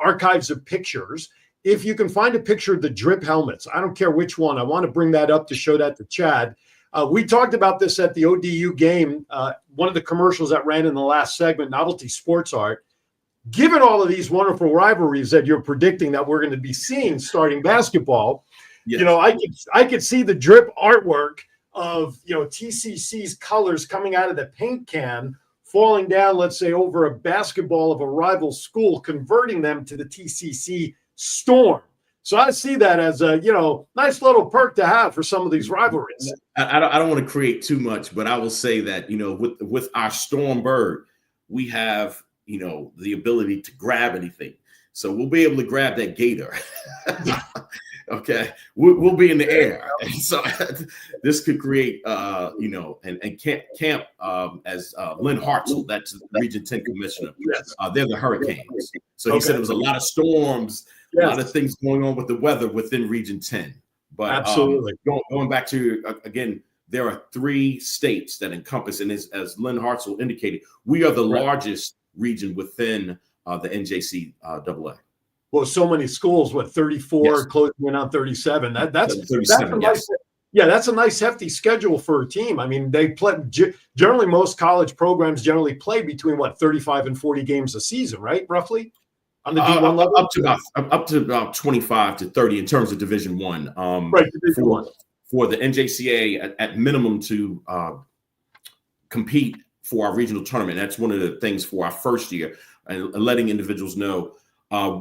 archives of pictures, if you can find a picture of the drip helmets, I don't care which one, I want to bring that up to show that to Chad. We talked about this at the ODU game, one of the commercials that ran in the last segment, Novelty Sports Art. Given all of these wonderful rivalries that you're predicting that we're going to be seeing starting basketball, I could see the drip artwork of TCC's colors coming out of the paint can, falling down, let's say, over a basketball of a rival school, converting them to the TCC Storm. So I see that as a nice little perk to have for some of these rivalries. I don't want to create too much, but I will say that with our Storm Bird, we have the ability to grab anything. So we'll be able to grab that gator. Okay. We'll be in the air. And so this could create, and Camp as Lynn Hartzell, that's the Region 10 commissioner. They're the Hurricanes. So he said there was a lot of storms, a lot of things going on with the weather within Region 10. But absolutely. Going back to, again, there are 3 states that encompass, and as Lynn Hartzell indicated, we are the largest region within the NJCAA. Well, so many schools, 34, closing in on 37. That's a nice, that's a nice hefty schedule for a team. I mean, they play generally, most college programs generally play between 35 and 40 games a season, right? Roughly on the D1 level, up to about 25 to 30 in terms of Division I. For the NJCAA at minimum to compete for our regional tournament. That's one of the things for our first year, and letting individuals know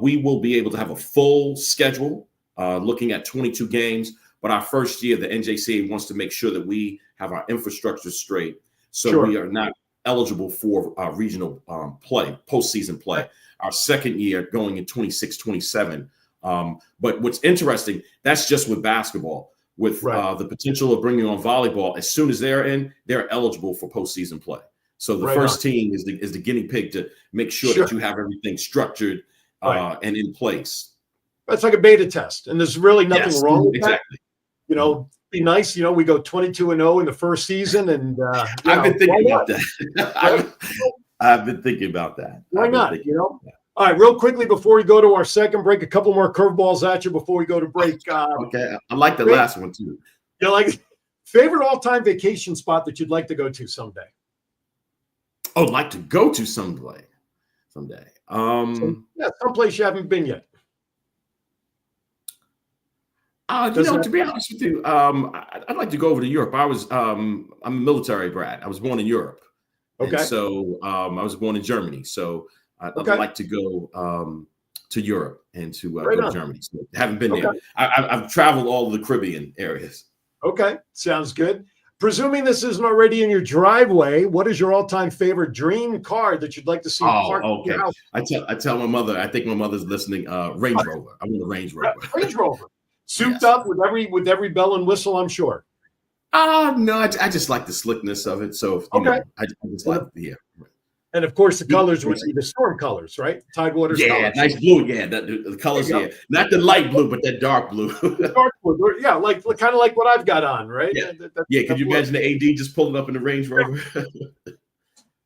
we will be able to have a full schedule looking at 22 games. But our first year, the NJCAA wants to make sure that we have our infrastructure straight. So we are not eligible for regional play, postseason play. Our second year going in 26, 27. But what's interesting, that's just with basketball. With the potential of bringing on volleyball, as soon as they're in, they're eligible for postseason play. So the first team is the guinea pig to make sure that you have everything structured and in place. That's like a beta test, and there's really nothing wrong with that. Be nice. We go 22-0 in the first season, and I've been thinking about that. I've been thinking about that. Why not? All right, real quickly before we go to our second break, a couple more curveballs at you before we go to break. Okay, I like the last one too. Favorite all-time vacation spot that you'd like to go to someday? Oh, like to go to someday. Someplace you haven't been yet. To be honest with you, I'd like to go over to Europe. I'm a military brat. I was born in Europe. Okay. And so I was born in Germany. So I'd like to go to Europe and to Right go to on. Germany. So haven't been Okay. there. I've traveled all the Caribbean areas. Okay, sounds good. Presuming this isn't already in your driveway, what is your all-time favorite dream car that you'd like to see parked in Okay. your house? I tell my mother. I think my mother's listening. Range Rover. I want a Range Rover. Range Rover, souped Yes. up with every bell and whistle, I'm sure. No, I just like the slickness of it. So you know, I just like And of course, the colors would be the storm colors, right? Tidewater's colors. nice blue. Yeah, the colors. Yeah, not the light blue, but that dark blue. The dark blue. Yeah, like kind of like what I've got on, right? Yeah. That Could you blue. imagine the AD just pulling up in the Range Rover?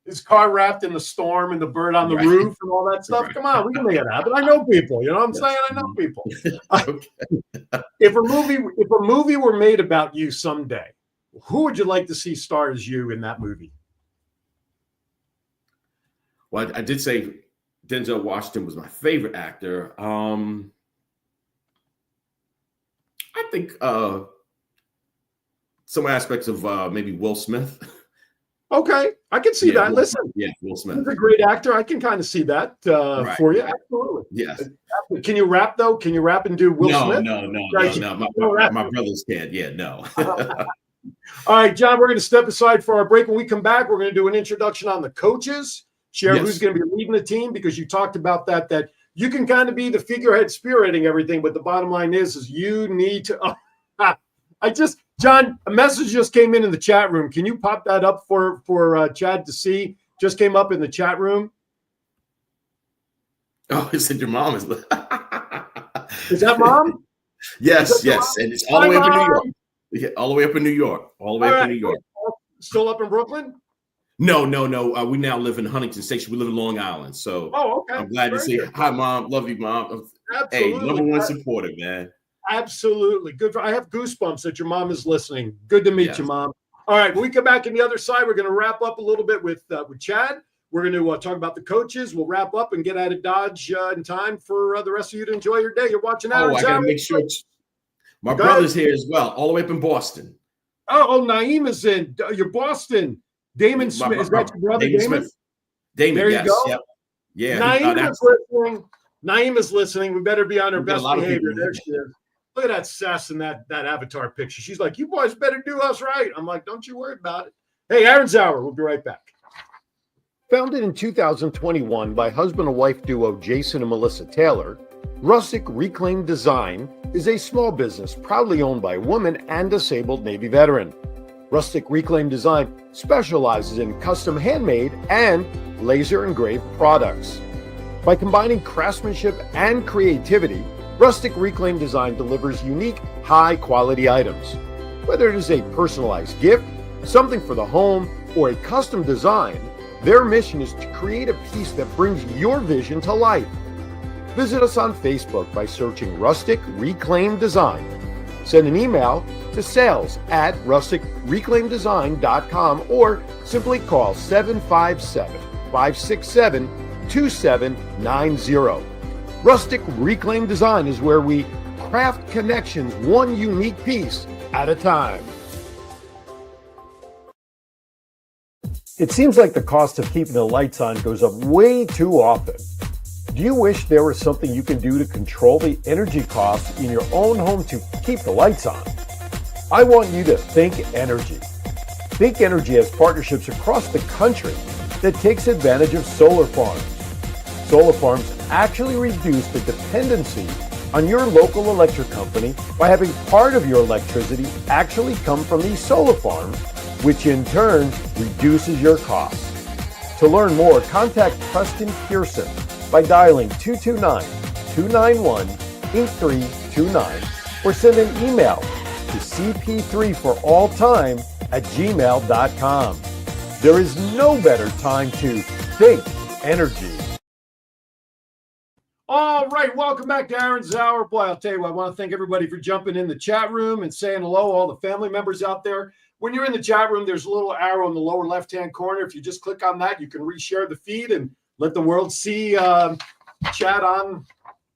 His car wrapped in the storm and the bird on the Right. roof and all that stuff. Right. Come on, we can make it happen. I know people. You know what I'm saying? I know people. Okay. If a movie were made about you someday, who would you like to see star as you in that movie? Well, I did say Denzel Washington was my favorite actor. I think some aspects of maybe Will Smith. Okay, I can see that. Listen, Will Smith. he's a great actor. I can kind of see that Right. for you. Absolutely. Yes. Can you rap though? Can you rap and do Will Smith? No. Right. My brothers can't. Yeah, no. All right, John, we're going to step aside for our break. When we come back, we're going to do an introduction on the coaches, share Yes. who's going to be leading the team, because you talked about that you can kind of be the figurehead spearheading everything, but the bottom line is you need to John, a message just came in the chat room. Can you pop that up for Chad to see? Just came up in the chat room. Oh, it said your mom is. Is that mom? Yes, Mom? and it's all the way up in New York. Yeah, all the way up in New York. All the way up in New York. Still up in Brooklyn? No. We now live in Huntington Station. We live in Long Island. So okay. I'm glad to Very say good. hi, Mom. Love you, Mom. Absolutely. Hey, number one supporter, man. Absolutely. Good. I have goosebumps that your mom is listening. Good to meet Yes. you, Mom. All right. When we come back on the other side, we're going to wrap up a little bit with Chad. We're going to talk about the coaches. We'll wrap up and get out of Dodge in time for the rest of you to enjoy your day. You're watching Aaron's I got Hour. to make sure my Go brother's ahead. here as well, all the way up in Boston. Oh, Naeem is in. You're Boston. Damon Smith. Is that your brother, Damon? Smith. Damon, There you yes. go. Yep. Yeah. Naeem is listening. Naeem is listening. We better be on our We've got a best lot of behavior. people. There she is. Look at that sass in that avatar picture. She's like, you boys better do us right. I'm like, don't you worry about it. Hey, Aaron's Hour. We'll be right back. Founded in 2021 by husband and wife duo Jason and Melissa Taylor, Rustic Reclaimed Design is a small business proudly owned by a woman and disabled Navy veteran. Rustic Reclaimed Design specializes in custom handmade and laser engraved products. By combining craftsmanship and creativity, Rustic Reclaimed Design delivers unique, high-quality items. Whether it is a personalized gift, something for the home, or a custom design, their mission is to create a piece that brings your vision to life. Visit us on Facebook by searching Rustic Reclaimed Design. Send an email to sales@rusticreclaimdesign.com or simply call 757-567-2790. Rustic Reclaimed Design is where we craft connections one unique piece at a time. It seems like the cost of keeping the lights on goes up way too often. Do you wish there was something you can do to control the energy costs in your own home to keep the lights on? I want you to Think Energy. Think Energy has partnerships across the country that takes advantage of solar farms. Solar farms actually reduce the dependency on your local electric company by having part of your electricity actually come from these solar farms, which in turn reduces your costs. To learn more, contact Preston Pearson by dialing 229-291-8329 or send an email to cp3foralltime@gmail.com. There is no better time to think energy. All right, welcome back to Aaron's Hour. Boy, I'll tell you what, I want to thank everybody for jumping in the chat room and saying hello, all the family members out there. When you're in the chat room, there's a little arrow in the lower left-hand corner. If you just click on that, you can reshare the feed and let the world see chat on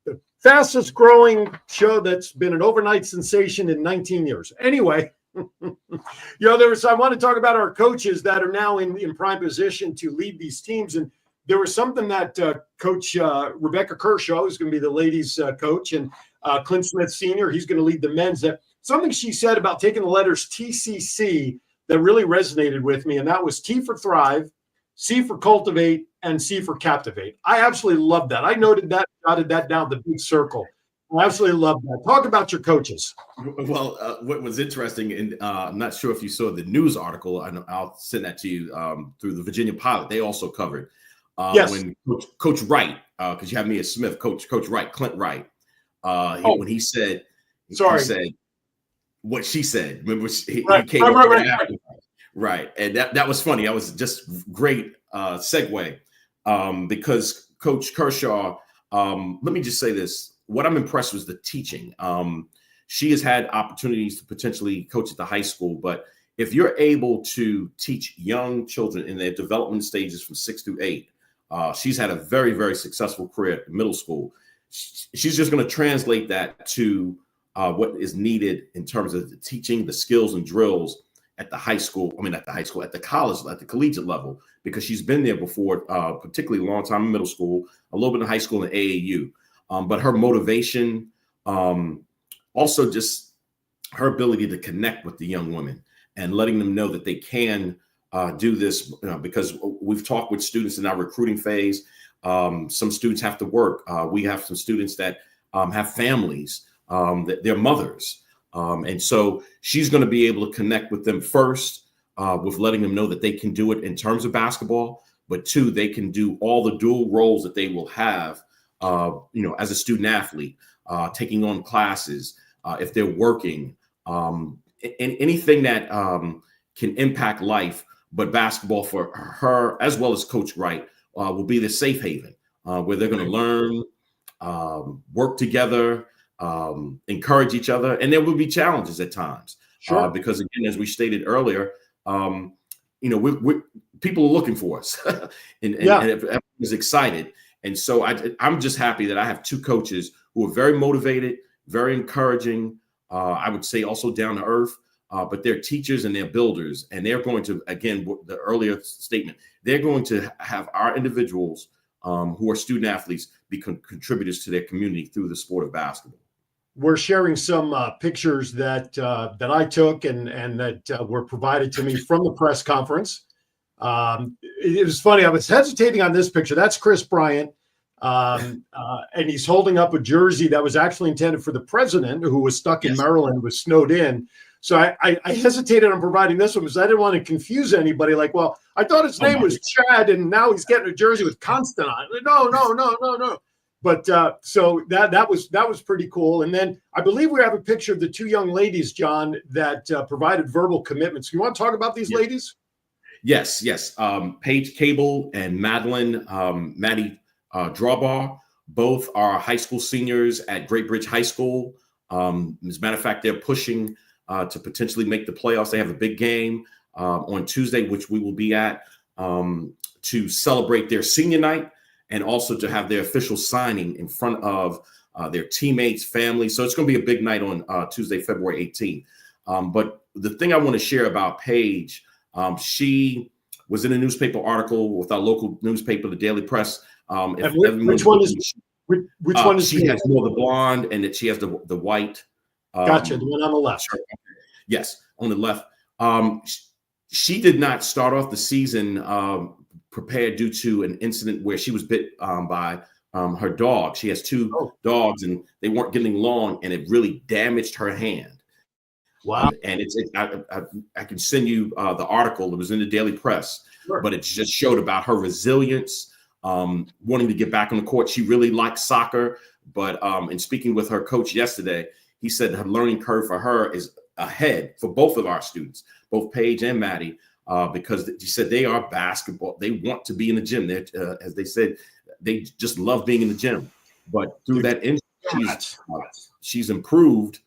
the fastest growing show that's been an overnight sensation in 19 years. Anyway, I want to talk about our coaches that are now in prime position to lead these teams. And there was something that Coach Rebecca Kershaw, who's going to be the ladies' coach, and Clint Smith Sr., he's going to lead the men's. That something she said about taking the letters TCC that really resonated with me, and that was T for Thrive, C for Cultivate, and C for Captivate. I absolutely love that. I noted that, jotted that down, the big circle. I absolutely love that. Talk about your coaches. Well, what was interesting, and I'm not sure if you saw the news article, I'll send that to you through the Virginia Pilot. They also covered yes. When Coach Wright, because you have me as Smith, Coach Wright, Clint Wright, when he said, sorry. He said what she said. Remember, he came right. And that was funny. That was just great segue because Coach Kershaw, let me just say this. What I'm impressed with is the teaching. She has had opportunities to potentially coach at the high school, but if you're able to teach young children in their development stages from 6 through 8, she's had a very, very successful career at middle school. She's just going to translate that to what is needed in terms of the teaching, the skills and drills at the high school. At the college, at the collegiate level, because she's been there before, particularly a long time in middle school, a little bit in high school and AAU. But her motivation, also just her ability to connect with the young women and letting them know that they can do this, because we've talked with students in our recruiting phase. Some students have to work. We have some students that have families, that they're mothers. And so she's going to be able to connect with them first with letting them know that they can do it in terms of basketball, but two, they can do all the dual roles that they will have as a student athlete, taking on classes, if they're working, anything that can impact life. But basketball for her, as well as Coach Wright, will be the safe haven where they're going to learn, work together, encourage each other. And there will be challenges at times. Sure. Because, again, as we stated earlier, we people are looking for us and everyone's excited. And so I'm just happy that I have two coaches who are very motivated, very encouraging. I would say also down to earth, but they're teachers and they're builders. And they're going to, again, the earlier statement, they're going to have our individuals who are student athletes be contributors to their community through the sport of basketball. We're sharing some pictures that I took and that were provided to me from the press conference. It was funny. I was hesitating on this picture. That's Chris Bryant. And he's holding up a jersey that was actually intended for the president, who was stuck in Maryland, was snowed in. So I hesitated on providing this one because I didn't want to confuse anybody. Like, well, I thought his name was Chad, and now he's getting a jersey with Constant on it. No. But so that was pretty cool. And then I believe we have a picture of the two young ladies, John, that provided verbal commitments. You want to talk about these ladies? Yes. Paige Cable and Maddie Drawbar, both are high school seniors at Great Bridge High School. As a matter of fact, they're pushing to potentially make the playoffs. They have a big game on Tuesday, which we will be at, to celebrate their senior night and also to have their official signing in front of their teammates, family. So it's going to be a big night on Tuesday, February 18th. But the thing I want to share about Paige, she was in a newspaper article with our local newspaper, the Daily Press. Which one is she has more the blonde, and that she has the white. Gotcha. The one on the left. Shirt. Yes, on the left. She did not start off the season prepared due to an incident where she was bit by her dog. She has two dogs, and they weren't getting along, and it really damaged her hand. Wow. And I can send you the article. It was in the Daily Press, but it just showed about her resilience, wanting to get back on the court. She really likes soccer, but in speaking with her coach yesterday, he said her learning curve for her is ahead for both of our students, both Paige and Maddie, because she said they are basketball. They want to be in the gym. As they said, they just love being in the gym. But through that injury, she's improved,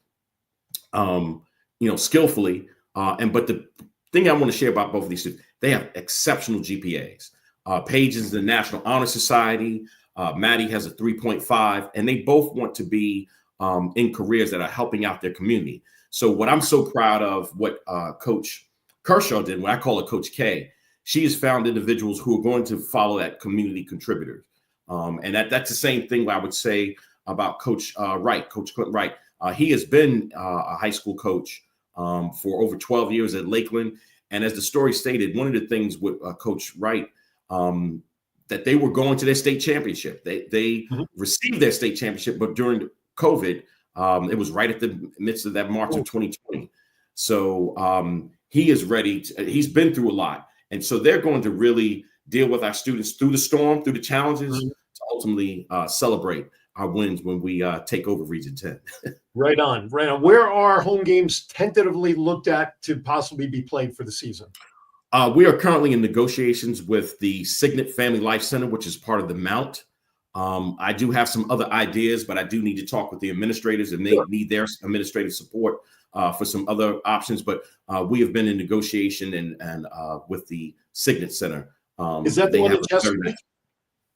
skillfully. But the thing I want to share about both of these students, they have exceptional GPAs. Paige is the National Honor Society. Maddie has a 3.5, and they both want to be in careers that are helping out their community. So what I'm so proud of, what Coach Kershaw did, what I call her Coach K, she has found individuals who are going to follow that community contributors. And that's the same thing I would say about Coach Wright, Coach Clinton Wright. He has been a high school coach for over 12 years at Lakeland. And as the story stated, one of the things with Coach Wright, that they were going to their state championship. They received their state championship, but during COVID, it was right at the midst of that March of 2020. So he is ready. He's been through a lot. And so they're going to really deal with our students through the storm, through the challenges, to ultimately celebrate our wins when we take over Region 10. Right on, right on. Where are home games tentatively looked at to possibly be played for the season? We are currently in negotiations with the Signet Family Life Center, which is part of the Mount. I do have some other ideas, but I do need to talk with the administrators, and they need their administrative support for some other options. But we have been in negotiation and with the Signet Center. Is that the one in Chesapeake?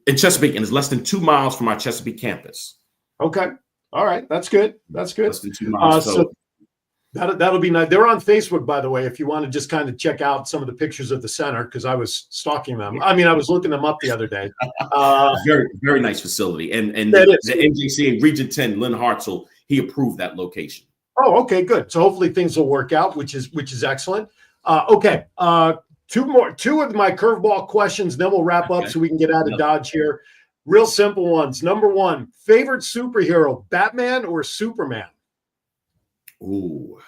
In Chesapeake, and it's less than 2 miles from our Chesapeake campus. Okay. All right. That's good. That's good. Less than 2 miles. So that'll be nice. They're on Facebook, by the way, if you want to just kind of check out some of the pictures of the center, because I was stalking them. I mean, I was looking them up the other day. Very, very nice facility. And the NJC in Region 10, Lynn Hartzell, he approved that location. Oh, okay, good. So hopefully things will work out, which is excellent. Okay. Two of my curveball questions, then we'll wrap up so we can get out of Dodge here. Real simple ones. Number one, favorite superhero, Batman or Superman? Ooh.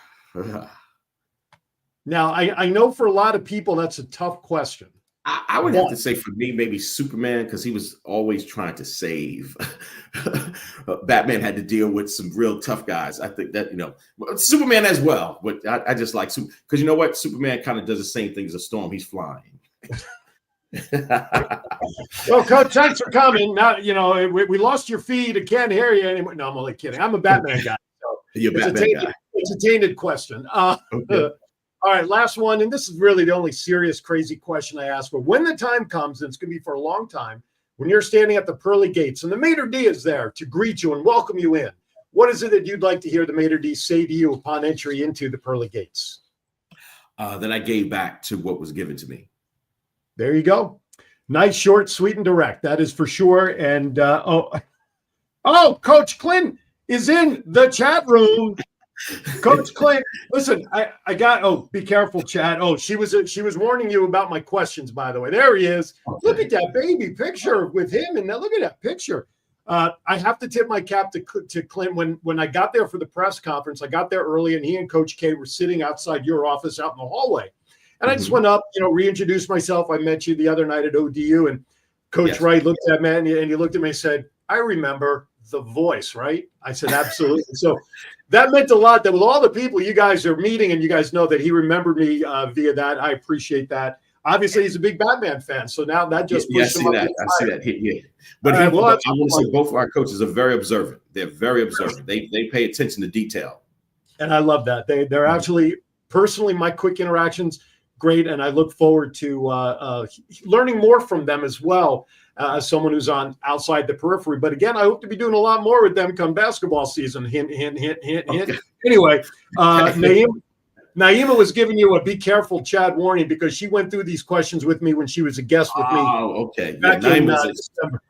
Now, I know for a lot of people that's a tough question. I would have to say for me, maybe Superman, because he was always trying to save. Batman had to deal with some real tough guys. I think that, Superman as well. But I just like Superman, because you know what? Superman kind of does the same thing as a storm. He's flying. Well, Coach, thanks for coming. Now, we lost your feed. I can't hear you anymore. No, I'm only kidding. I'm a Batman guy. So You're a Batman guy. It's a tainted question. Okay. All right, last one, and this is really the only serious, crazy question I ask. But when the time comes, and it's going to be for a long time, when you're standing at the pearly gates and the Maitre D is there to greet you and welcome you in, what is it that you'd like to hear the Maitre D say to you upon entry into the pearly gates? That I gave back to what was given to me. There you go. Nice, short, sweet, and direct. That is for sure. And Coach Clint is in the chat room. Coach Clint, listen, I got, be careful, Chad. She was warning you about my questions, by the way. There he is. Okay. Look at that baby picture with him. And now look at that picture. I have to tip my cap to Clint. When I got there for the press conference, I got there early and he and Coach K were sitting outside your office out in the hallway. And I just went up, reintroduced myself. I met you the other night at ODU, and Coach Wright looked at me and he looked at me and said, I remember the voice, right? I said, absolutely. So that meant a lot that with all the people you guys are meeting, and you guys know that he remembered me via that. I appreciate that. Obviously, he's a big Batman fan, so now that just pushed him up. I see that. Yeah. But I want to say both of our coaches are very observant. They're very observant. They pay attention to detail. And I love that. They're actually, personally, my quick interactions, great, and I look forward to learning more from them as well. As someone who's on outside the periphery. But again, I hope to be doing a lot more with them come basketball season. Hint, hint, hint, hint, hint. Anyway, Naima was giving you a be careful, Chad, warning because she went through these questions with me when she was a guest with me. Oh, okay. Back in December.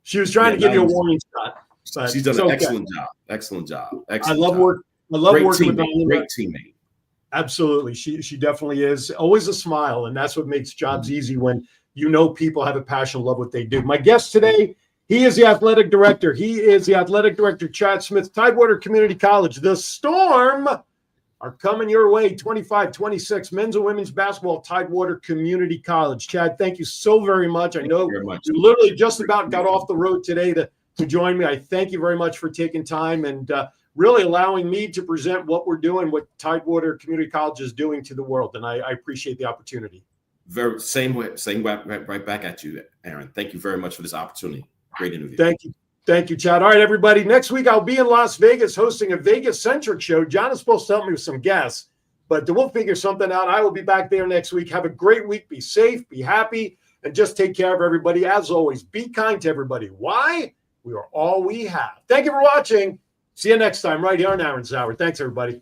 She was trying to give you a warning shot. She's done an excellent job. Excellent job. I love working with Naima. Great teammate. Absolutely. She definitely is. Always a smile, and that's what makes jobs easy when people have a passion, love what they do. My guest today, he is the athletic director. Chad Smith, Tidewater Community College. The Storm are coming your way, 25-26, men's and women's basketball, Tidewater Community College. Chad, thank you so very much. I know you literally just about got off the road today to join me. I thank you very much for taking time and really allowing me to present what we're doing, what Tidewater Community College is doing to the world. And I appreciate the opportunity. Same way, right back at you, Aaron. Thank you very much for this opportunity. Great interview. Thank you, Chad. All right, everybody. Next week, I'll be in Las Vegas hosting a Vegas-centric show. John is supposed to help me with some guests, but we'll figure something out. I will be back there next week. Have a great week. Be safe, be happy, and just take care of everybody. As always, be kind to everybody. Why? We are all we have. Thank you for watching. See you next time right here on Aaron's Hour. Thanks, everybody.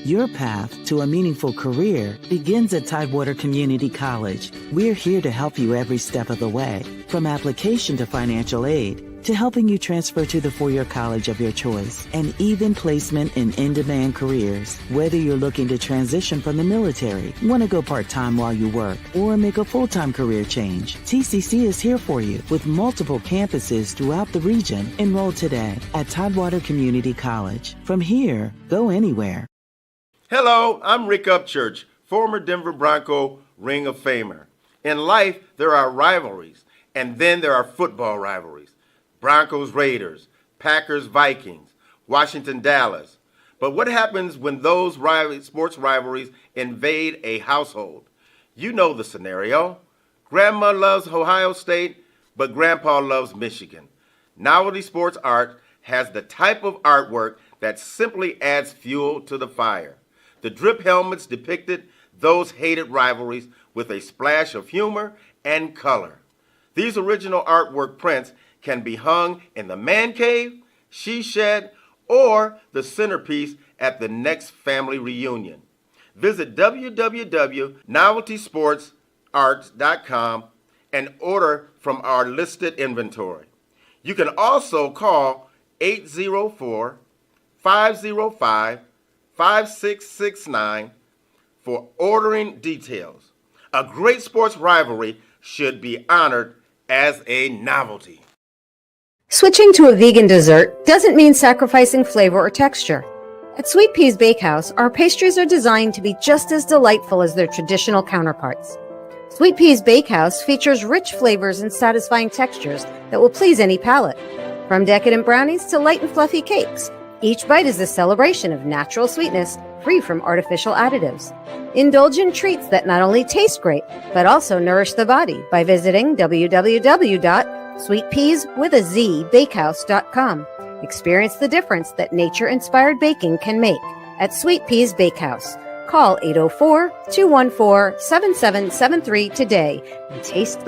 Your path to a meaningful career begins at Tidewater Community College. We're here to help you every step of the way, from application to financial aid, to helping you transfer to the four-year college of your choice, and even placement in in-demand careers. Whether you're looking to transition from the military, want to go part-time while you work, or make a full-time career change, TCC is here for you with multiple campuses throughout the region. Enroll today at Tidewater Community College. From here, go anywhere. Hello, I'm Rick Upchurch, former Denver Bronco Ring of Famer. In life, there are rivalries, and then there are football rivalries. Broncos, Raiders, Packers, Vikings, Washington, Dallas. But what happens when those sports rivalries invade a household? You know the scenario. Grandma loves Ohio State, but Grandpa loves Michigan. Novelty Sports Art has the type of artwork that simply adds fuel to the fire. The drip helmets depicted those hated rivalries with a splash of humor and color. These original artwork prints can be hung in the man cave, she shed, or the centerpiece at the next family reunion. Visit WWDBTV.com and order from our listed inventory. You can also call 804-505-5669 for ordering details. A great sports rivalry should be honored as a novelty. Switching to a vegan dessert doesn't mean sacrificing flavor or texture. At Sweet Peas Bakehouse, our pastries are designed to be just as delightful as their traditional counterparts. Sweet Peas Bakehouse features rich flavors and satisfying textures that will please any palate. From decadent brownies to light and fluffy cakes, each bite is a celebration of natural sweetness free from artificial additives. Indulgent treats that not only taste great, but also nourish the body by visiting www.sweetpeaswithazbakehouse.com. Experience the difference that nature-inspired baking can make at Sweet Peas Bakehouse. Call 804-214-7773 today and taste.